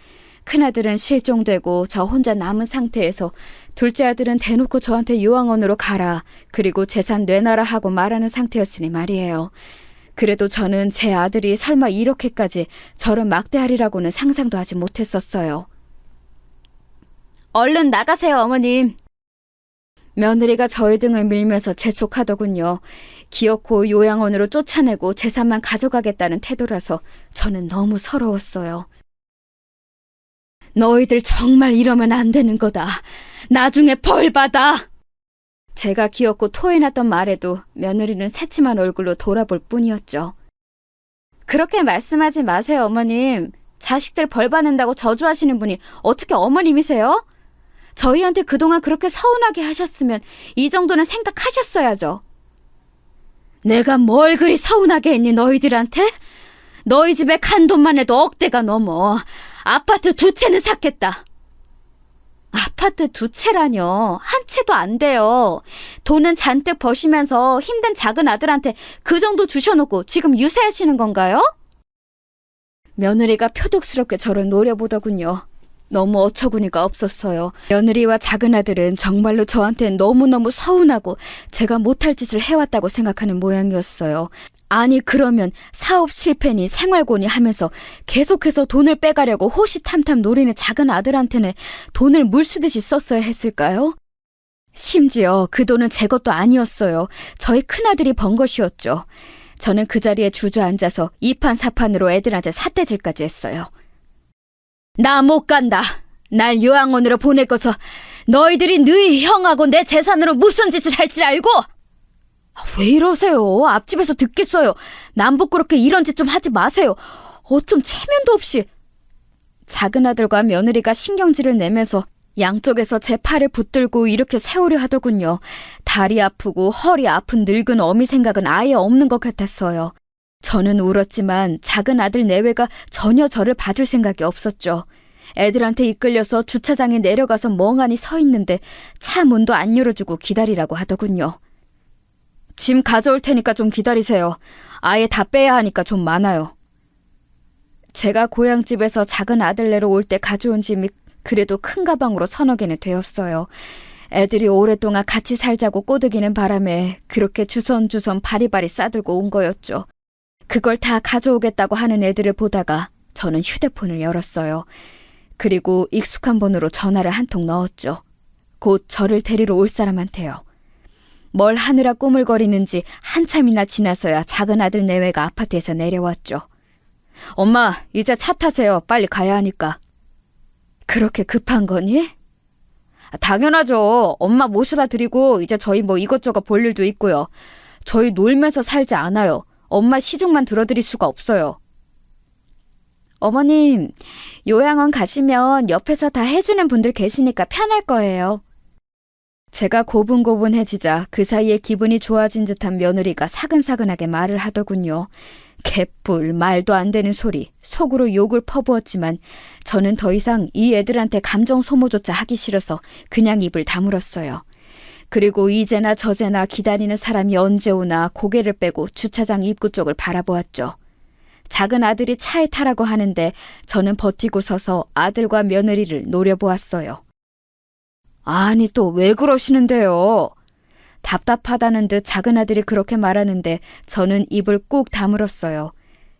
큰아들은 실종되고 저 혼자 남은 상태에서 둘째 아들은 대놓고 저한테 요양원으로 가라, 그리고 재산 내놔라 하고 말하는 상태였으니 말이에요. 그래도 저는 제 아들이 설마 이렇게까지 저를 막대하리라고는 상상도 하지 못했었어요. 얼른 나가세요, 어머님. 며느리가 저의 등을 밀면서 재촉하더군요. 기어코 요양원으로 쫓아내고 재산만 가져가겠다는 태도라서 저는 너무 서러웠어요. 너희들 정말 이러면 안 되는 거다. 나중에 벌 받아. 제가 기어코 토해놨던 말에도 며느리는 새침한 얼굴로 돌아볼 뿐이었죠. 그렇게 말씀하지 마세요, 어머님. 자식들 벌 받는다고 저주하시는 분이 어떻게 어머님이세요? 저희한테 그동안 그렇게 서운하게 하셨으면 이 정도는 생각하셨어야죠. 내가 뭘 그리 서운하게 했니, 너희들한테? 너희 집에 간 돈만 해도 억대가 넘어. 아파트 2채는 샀겠다. 아파트 2채라뇨. 한 채도 안 돼요. 돈은 잔뜩 버시면서 힘든 작은 아들한테 그 정도 주셔놓고 지금 유세하시는 건가요? 며느리가 표독스럽게 저를 노려보더군요. 너무 어처구니가 없었어요. 며느리와 작은 아들은 정말로 저한테 너무너무 서운하고 제가 못할 짓을 해왔다고 생각하는 모양이었어요. 아니, 그러면 사업 실패니 생활고니 하면서 계속해서 돈을 빼가려고 호시탐탐 노리는 작은 아들한테는 돈을 물쓰듯이 썼어야 했을까요? 심지어 그 돈은 제 것도 아니었어요. 저희 큰아들이 번 것이었죠. 저는 그 자리에 주저앉아서 이판사판으로 애들한테 삿대질까지 했어요. 나 못 간다. 날 요양원으로 보낼 거서 너희들이 너희 형하고 내 재산으로 무슨 짓을 할지 알고? 왜 이러세요? 앞집에서 듣겠어요. 남 부끄럽게 이런 짓 좀 하지 마세요. 어쩜 체면도 없이. 작은 아들과 며느리가 신경질을 내면서 양쪽에서 제 팔을 붙들고 이렇게 세우려 하더군요. 다리 아프고 허리 아픈 늙은 어미 생각은 아예 없는 것 같았어요. 저는 울었지만 작은 아들 내외가 전혀 저를 봐줄 생각이 없었죠. 애들한테 이끌려서 주차장에 내려가서 멍하니 서 있는데 차 문도 안 열어주고 기다리라고 하더군요. 짐 가져올 테니까 좀 기다리세요. 아예 다 빼야 하니까 좀 많아요. 제가 고향집에서 작은 아들네로 올 때 가져온 짐이 그래도 큰 가방으로 1,000여 개는 되었어요. 애들이 오랫동안 같이 살자고 꼬드기는 바람에 그렇게 주선주선 바리바리 싸들고 온 거였죠. 그걸 다 가져오겠다고 하는 애들을 보다가 저는 휴대폰을 열었어요. 그리고 익숙한 번호로 전화를 한 통 넣었죠. 곧 저를 데리러 올 사람한테요. 뭘 하느라 꾸물거리는지 한참이나 지나서야 작은 아들 내외가 아파트에서 내려왔죠. 엄마, 이제 차 타세요. 빨리 가야 하니까. 그렇게 급한 거니? 당연하죠. 엄마 모셔다 드리고 이제 저희 뭐 이것저것 볼 일도 있고요. 저희 놀면서 살지 않아요. 엄마 시중만 들어드릴 수가 없어요. 어머님, 요양원 가시면 옆에서 다 해주는 분들 계시니까 편할 거예요. 제가 고분고분해지자 그 사이에 기분이 좋아진 듯한 며느리가 사근사근하게 말을 하더군요. 개뿔, 말도 안 되는 소리, 속으로 욕을 퍼부었지만 저는 더 이상 이 애들한테 감정 소모조차 하기 싫어서 그냥 입을 다물었어요. 그리고 이제나 저제나 기다리는 사람이 언제 오나 고개를 빼고 주차장 입구 쪽을 바라보았죠. 작은 아들이 차에 타라고 하는데 저는 버티고 서서 아들과 며느리를 노려보았어요. 아니, 또 왜 그러시는데요? 답답하다는 듯 작은 아들이 그렇게 말하는데 저는 입을 꾹 다물었어요.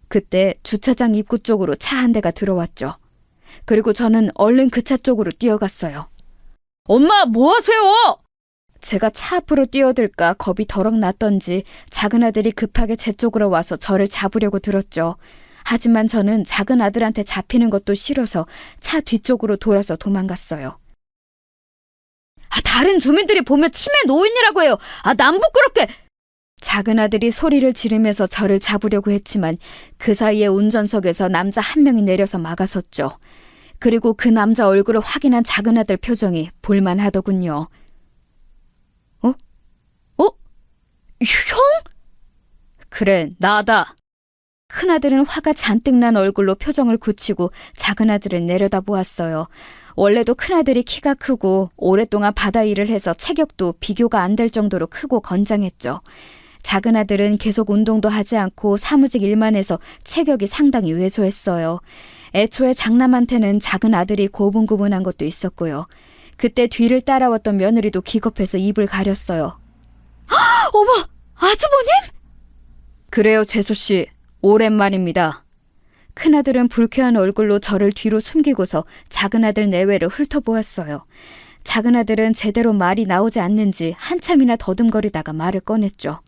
그때 주차장 입구 쪽으로 차 한 대가 들어왔죠. 그리고 저는 얼른 그 차 쪽으로 뛰어갔어요. 엄마, 뭐 하세요? 제가 차 앞으로 뛰어들까 겁이 더럭 났던지 작은 아들이 급하게 제 쪽으로 와서 저를 잡으려고 들었죠. 하지만 저는 작은 아들한테 잡히는 것도 싫어서 차 뒤쪽으로 돌아서 도망갔어요. 다른 주민들이 보면 치매 노인이라고 해요. 남 부끄럽게. 작은 아들이 소리를 지르면서 저를 잡으려고 했지만 그 사이에 운전석에서 남자 한 명이 내려서 막아섰죠. 그리고 그 남자 얼굴을 확인한 작은 아들 표정이 볼만하더군요. 형? 그래, 나다. 큰아들은 화가 잔뜩 난 얼굴로 표정을 굳히고 작은 아들을 내려다보았어요. 원래도 큰아들이 키가 크고 오랫동안 바다 일을 해서 체격도 비교가 안 될 정도로 크고 건장했죠. 작은 아들은 계속 운동도 하지 않고 사무직 일만 해서 체격이 상당히 왜소했어요. 애초에 장남한테는 작은 아들이 고분고분한 것도 있었고요. 그때 뒤를 따라왔던 며느리도 기겁해서 입을 가렸어요. 어머, 아주버님? 그래요, 재수씨. 오랜만입니다. 큰아들은 불쾌한 얼굴로 저를 뒤로 숨기고서 작은 아들 내외를 훑어보았어요. 작은 아들은 제대로 말이 나오지 않는지 한참이나 더듬거리다가 말을 꺼냈죠.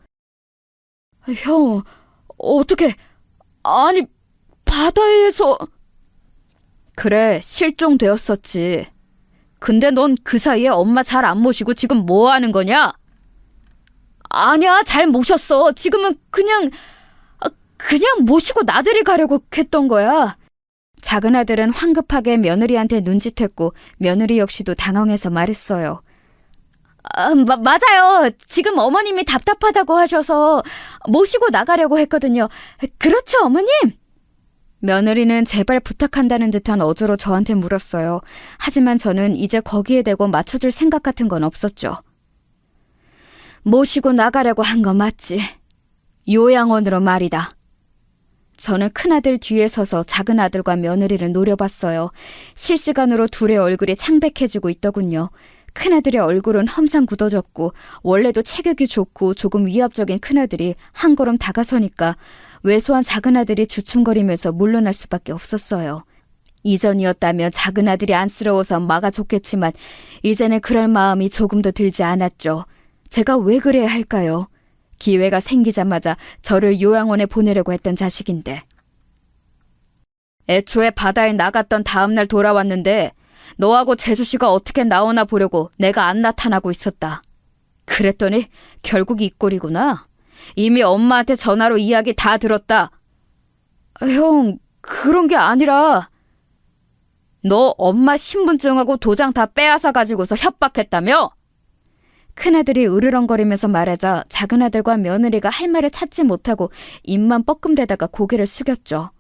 형, 어떻게, 아니, 바다에서... 그래, 실종되었었지. 근데 넌 그 사이에 엄마 잘 안 모시고 지금 뭐 하는 거냐? 아니야, 잘 모셨어. 지금은 그냥 모시고 나들이 가려고 했던 거야. 작은 아들은 황급하게 며느리한테 눈짓했고 며느리 역시도 당황해서 말했어요. 맞아요. 지금 어머님이 답답하다고 하셔서 모시고 나가려고 했거든요. 그렇죠, 어머님? 며느리는 제발 부탁한다는 듯한 어조로 저한테 물었어요. 하지만 저는 이제 거기에 대고 맞춰줄 생각 같은 건 없었죠. 모시고 나가려고 한 거 맞지? 요양원으로 말이다. 저는 큰아들 뒤에 서서 작은 아들과 며느리를 노려봤어요. 실시간으로 둘의 얼굴이 창백해지고 있더군요. 큰아들의 얼굴은 험상 굳어졌고 원래도 체격이 좋고 조금 위압적인 큰아들이 한 걸음 다가서니까 왜소한 작은 아들이 주춤거리면서 물러날 수밖에 없었어요. 이전이었다면 작은 아들이 안쓰러워서 막아줬겠지만 이제는 그럴 마음이 조금도 들지 않았죠. 제가 왜 그래야 할까요? 기회가 생기자마자 저를 요양원에 보내려고 했던 자식인데. 애초에 바다에 나갔던 다음날 돌아왔는데 너하고 재수씨가 어떻게 나오나 보려고 내가 안 나타나고 있었다. 그랬더니 결국 이 꼴이구나. 이미 엄마한테 전화로 이야기 다 들었다. 형, 그런 게 아니라 너 엄마 신분증하고 도장 다 빼앗아 가지고서 협박했다며? 큰아들이 으르렁거리면서 말하자 작은 아들과 며느리가 할 말을 찾지 못하고 입만 뻐끔대다가 고개를 숙였죠.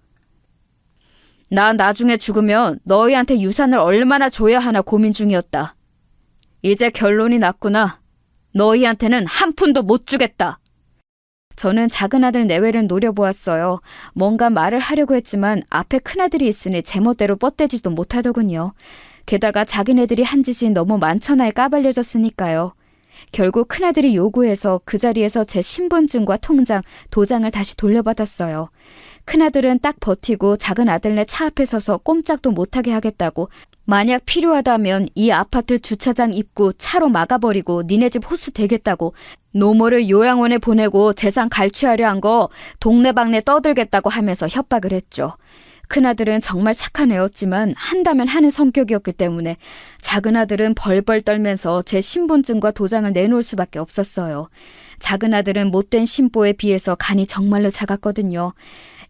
나 나중에 죽으면 너희한테 유산을 얼마나 줘야 하나 고민 중이었다. 이제 결론이 났구나. 너희한테는 한 푼도 못 주겠다. 저는 작은 아들 내외를 노려보았어요. 뭔가 말을 하려고 했지만 앞에 큰아들이 있으니 제멋대로 뻗대지도 못하더군요. 게다가 자기네들이 한 짓이 너무 만천하에 까발려졌으니까요. 결국 큰아들이 요구해서 그 자리에서 제 신분증과 통장, 도장을 다시 돌려받았어요. 큰아들은 딱 버티고 작은 아들네 차 앞에 서서 꼼짝도 못하게 하겠다고 만약 필요하다면 이 아파트 주차장 입구 차로 막아버리고 니네 집 호수 대겠다고 노모를 요양원에 보내고 재산 갈취하려 한 거 동네방네 떠들겠다고 하면서 협박을 했죠. 큰아들은 정말 착한 애였지만 한다면 하는 성격이었기 때문에 작은 아들은 벌벌 떨면서 제 신분증과 도장을 내놓을 수밖에 없었어요. 작은 아들은 못된 심보에 비해서 간이 정말로 작았거든요.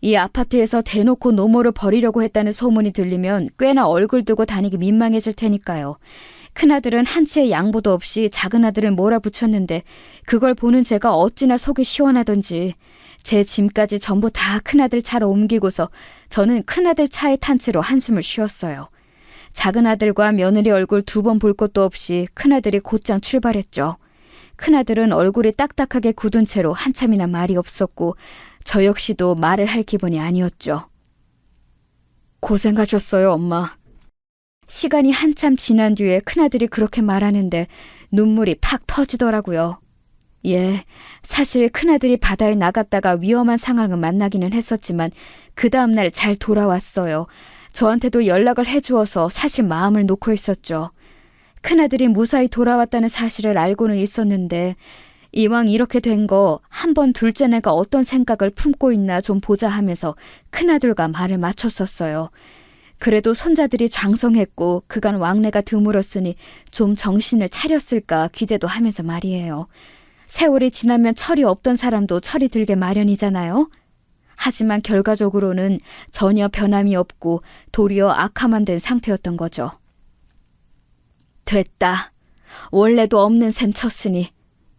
이 아파트에서 대놓고 노모를 버리려고 했다는 소문이 들리면 꽤나 얼굴 두고 다니기 민망해질 테니까요. 큰아들은 한치의 양보도 없이 작은 아들을 몰아붙였는데 그걸 보는 제가 어찌나 속이 시원하던지 제 짐까지 전부 다 큰아들 차로 옮기고서 저는 큰아들 차에 탄 채로 한숨을 쉬었어요. 작은 아들과 며느리 얼굴 두 번 볼 것도 없이 큰아들이 곧장 출발했죠. 큰아들은 얼굴이 딱딱하게 굳은 채로 한참이나 말이 없었고 저 역시도 말을 할 기분이 아니었죠. 고생하셨어요, 엄마. 시간이 한참 지난 뒤에 큰아들이 그렇게 말하는데 눈물이 팍 터지더라고요. 예, 사실 큰아들이 바다에 나갔다가 위험한 상황을 만나기는 했었지만 그 다음날 잘 돌아왔어요. 저한테도 연락을 해주어서 사실 마음을 놓고 있었죠. 큰아들이 무사히 돌아왔다는 사실을 알고는 있었는데 이왕 이렇게 된 거 한번 둘째네가 어떤 생각을 품고 있나 좀 보자 하면서 큰아들과 말을 맞췄었어요. 그래도 손자들이 장성했고 그간 왕래가 드물었으니 좀 정신을 차렸을까 기대도 하면서 말이에요. 세월이 지나면 철이 없던 사람도 철이 들게 마련이잖아요. 하지만 결과적으로는 전혀 변함이 없고 도리어 악화만 된 상태였던 거죠. 됐다. 원래도 없는 셈 쳤으니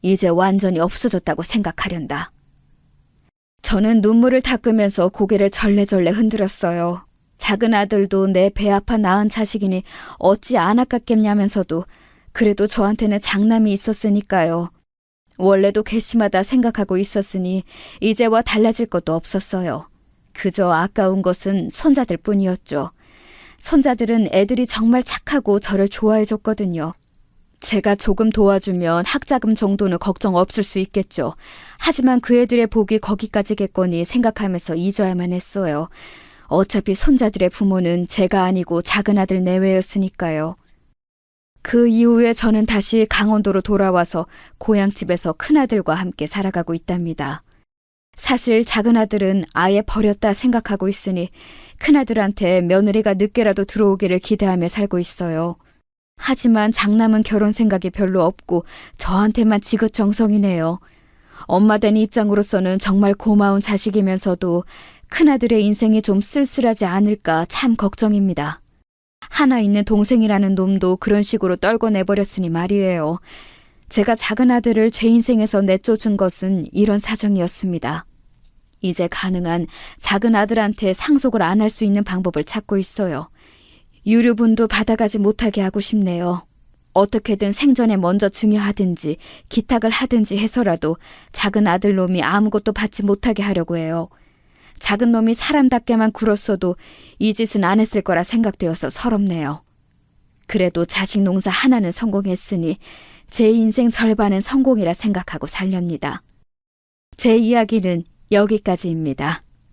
이제 완전히 없어졌다고 생각하련다. 저는 눈물을 닦으면서 고개를 절레절레 흔들었어요. 작은 아들도 내 배 아파 낳은 자식이니 어찌 안 아깝겠냐면서도 그래도 저한테는 장남이 있었으니까요. 원래도 괘씸하다 생각하고 있었으니 이제와 달라질 것도 없었어요. 그저 아까운 것은 손자들 뿐이었죠. 손자들은 애들이 정말 착하고 저를 좋아해줬거든요. 제가 조금 도와주면 학자금 정도는 걱정 없을 수 있겠죠. 하지만 그 애들의 복이 거기까지겠거니 생각하면서 잊어야만 했어요. 어차피 손자들의 부모는 제가 아니고 작은 아들 내외였으니까요. 그 이후에 저는 다시 강원도로 돌아와서 고향집에서 큰아들과 함께 살아가고 있답니다. 사실 작은 아들은 아예 버렸다 생각하고 있으니 큰아들한테 며느리가 늦게라도 들어오기를 기대하며 살고 있어요. 하지만 장남은 결혼 생각이 별로 없고 저한테만 지긋정성이네요. 엄마 된 입장으로서는 정말 고마운 자식이면서도 큰아들의 인생이 좀 쓸쓸하지 않을까 참 걱정입니다. 하나 있는 동생이라는 놈도 그런 식으로 떨궈 내버렸으니 말이에요. 제가 작은 아들을 제 인생에서 내쫓은 것은 이런 사정이었습니다. 이제 가능한 작은 아들한테 상속을 안 할 수 있는 방법을 찾고 있어요. 유류분도 받아가지 못하게 하고 싶네요. 어떻게든 생전에 먼저 증여하든지 기탁을 하든지 해서라도 작은 아들 놈이 아무것도 받지 못하게 하려고 해요. 작은 놈이 사람답게만 굴었어도 이 짓은 안 했을 거라 생각되어서 서럽네요. 그래도 자식 농사 하나는 성공했으니 제 인생 절반은 성공이라 생각하고 살렵니다. 제 이야기는 여기까지입니다.